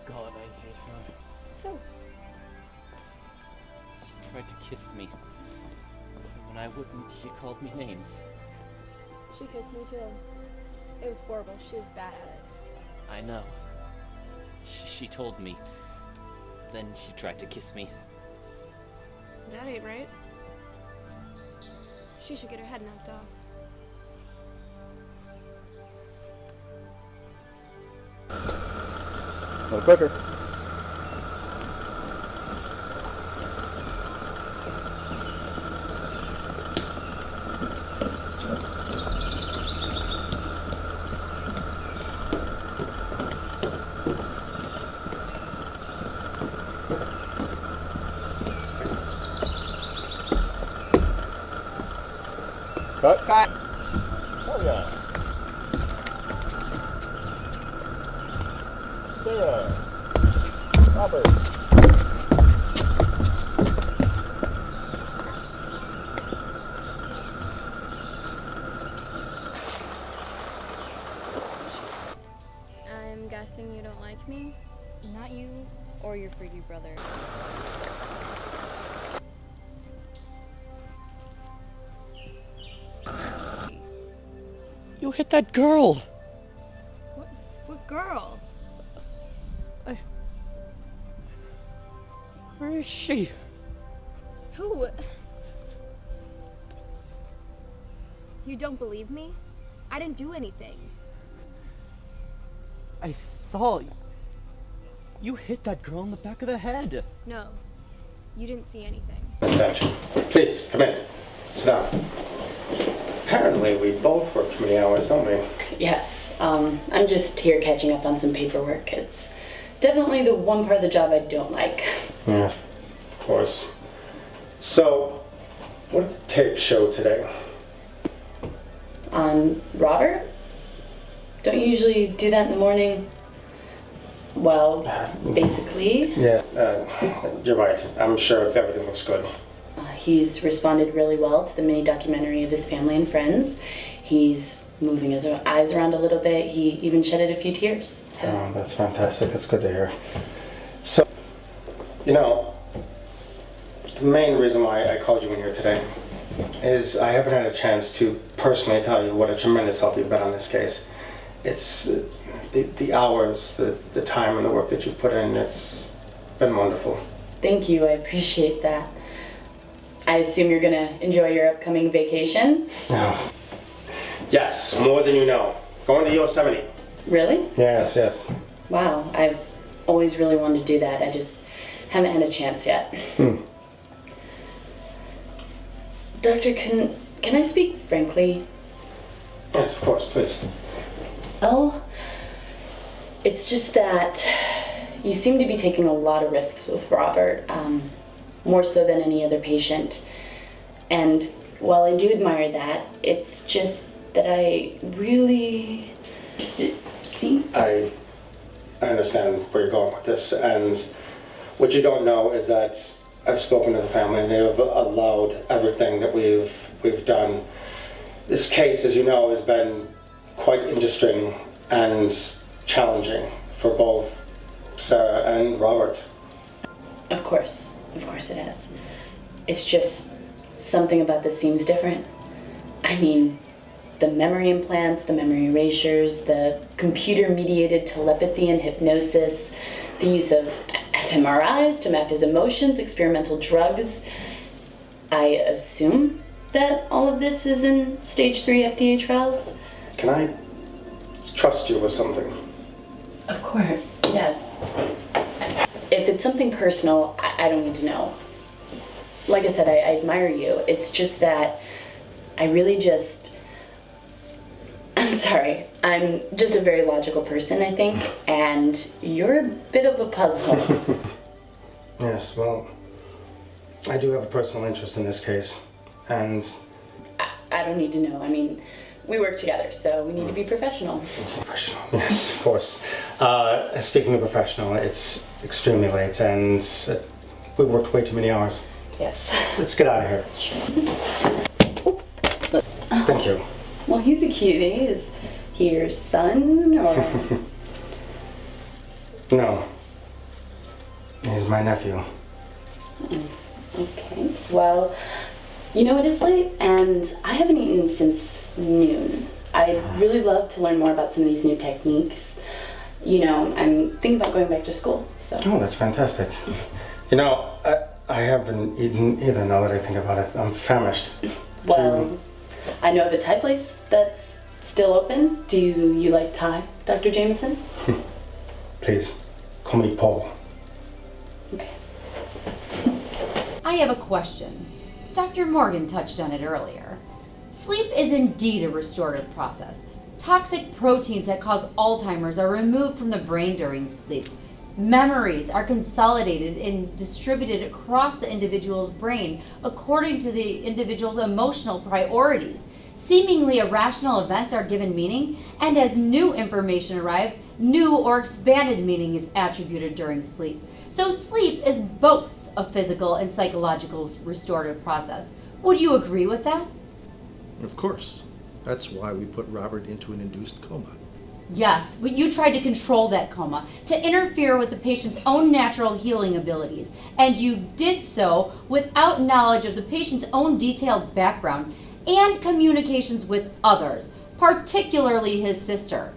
God, I hate her. Who? She tried to kiss me. When I wouldn't, she called me names. She kissed me too. It was horrible. She was bad at it. I know. She told me. Then she tried to kiss me. That ain't right. She should get her head knocked off. A little quicker. Cut. Oh yeah. Sarah. Robert. I'm guessing you don't like me? Not you or your freaky brother. You hit that girl! What girl? Where is she? Who? You don't believe me? I didn't do anything. I saw you hit that girl in the back of the head. No, you didn't see anything. Dispatch, please come in. Sit down. Apparently, we both work too many hours, don't we? Yes, I'm just here catching up on some paperwork. It's definitely the one part of the job I don't like. Yeah, of course. So, what did the tapes show today? On Robert? Don't you usually do that in the morning? Well, basically. Yeah, you're right. I'm sure everything looks good. He's responded really well to the mini documentary of his family and friends. He's moving his eyes around a little bit. He even shedded a few tears. So. Oh, that's fantastic. That's good to hear. So, you know, the main reason why I called you in here today is I haven't had a chance to personally tell you what a tremendous help you've been on this case. It's the hours, the time and the work that you've put in. It's been wonderful. Thank you. I appreciate that. I assume you're gonna enjoy your upcoming vacation? Oh. Yes, more than you know. Going to Yosemite. Really? Yes. Wow, I've always really wanted to do that. I just haven't had a chance yet. Doctor, can I speak frankly? Yes, of course, please. Well, it's just that You seem to be taking a lot of risks with Robert, more so than any other patient. And while I do admire that, it's just that I really see. I understand where you're going with this, and what you don't know is that I've spoken to the family and they have allowed everything that we've done. This case, as you know, has been quite interesting and challenging for both Sarah and Robert. Of course it has. It's just something about this seems different. I mean, the memory implants, the memory erasures, the computer-mediated telepathy and hypnosis, the use of fMRIs to map his emotions, experimental drugs. I assume that all of this is in stage 3 FDA trials? Can I trust you with something? Of course, yes. If it's something personal, I don't need to know. Like I said, I admire you. It's just that I really just... I'm sorry. I'm just a very logical person, I think, and you're a bit of a puzzle. Yes, well, I do have a personal interest in this case, and... I don't need to know. I mean, we work together, so we need to be professional. Professional, yes, of course. Speaking of professional, it's extremely late, and we've worked way too many hours. Yes. Let's get out of here. Thank you. Well, he's a cutie. Is he your son, or...? No. He's my nephew. Okay. Well, you know it is late, and I haven't eaten since noon. I'd really love to learn more about some of these new techniques. You know, I'm thinking about going back to school, so... Oh, that's fantastic. You know, I haven't eaten either now that I think about it. I'm famished. Well, I know of a Thai place that's still open. Do you like Thai, Dr. Jameson? Please, call me Paul. I have a question. Dr. Morgan touched on it earlier. Sleep is indeed a restorative process. Toxic proteins that cause Alzheimer's are removed from the brain during sleep. Memories are consolidated and distributed across the individual's brain according to the individual's emotional priorities. Seemingly irrational events are given meaning, and as new information arrives, new or expanded meaning is attributed during sleep. So sleep is both a physical and psychological restorative process. Would you agree with that? Of course. That's why we put Robert into an induced coma. Yes, but you tried to control that coma, to interfere with the patient's own natural healing abilities, and you did so without knowledge of the patient's own detailed background and communications with others, particularly his sister.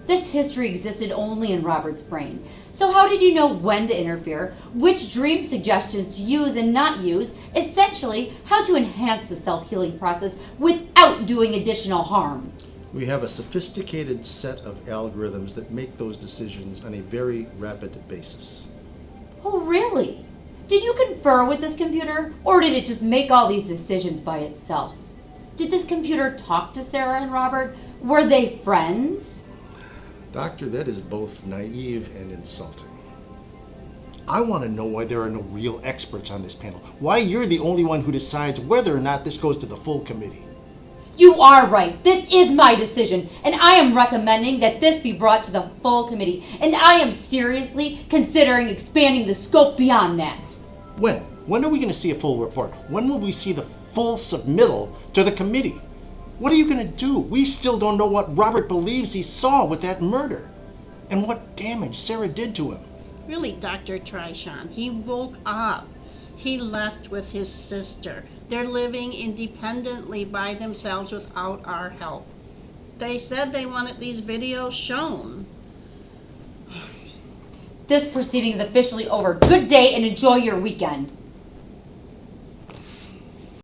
This history existed only in Robert's brain. So how did you know when to interfere, which dream suggestions to use and not use, essentially how to enhance the self-healing process without doing additional harm? We have a sophisticated set of algorithms that make those decisions on a very rapid basis. Oh, really? Did you confer with this computer, or did it just make all these decisions by itself? Did this computer talk to Sarah and Robert? Were they friends? Doctor, that is both naive and insulting. I want to know why there are no real experts on this panel. Why you're the only one who decides whether or not this goes to the full committee. You are right. This is my decision, and I am recommending that this be brought to the full committee, and I am seriously considering expanding the scope beyond that. When? When are we going to see a full report? When will we see the full submittal to the committee? What are you going to do? We still don't know what Robert believes he saw with that murder, and what damage Sarah did to him. Really, Dr. Trishon, he woke up. He left with his sister. They're living independently by themselves without our help. They said they wanted these videos shown. This proceeding is officially over. Good day and enjoy your weekend.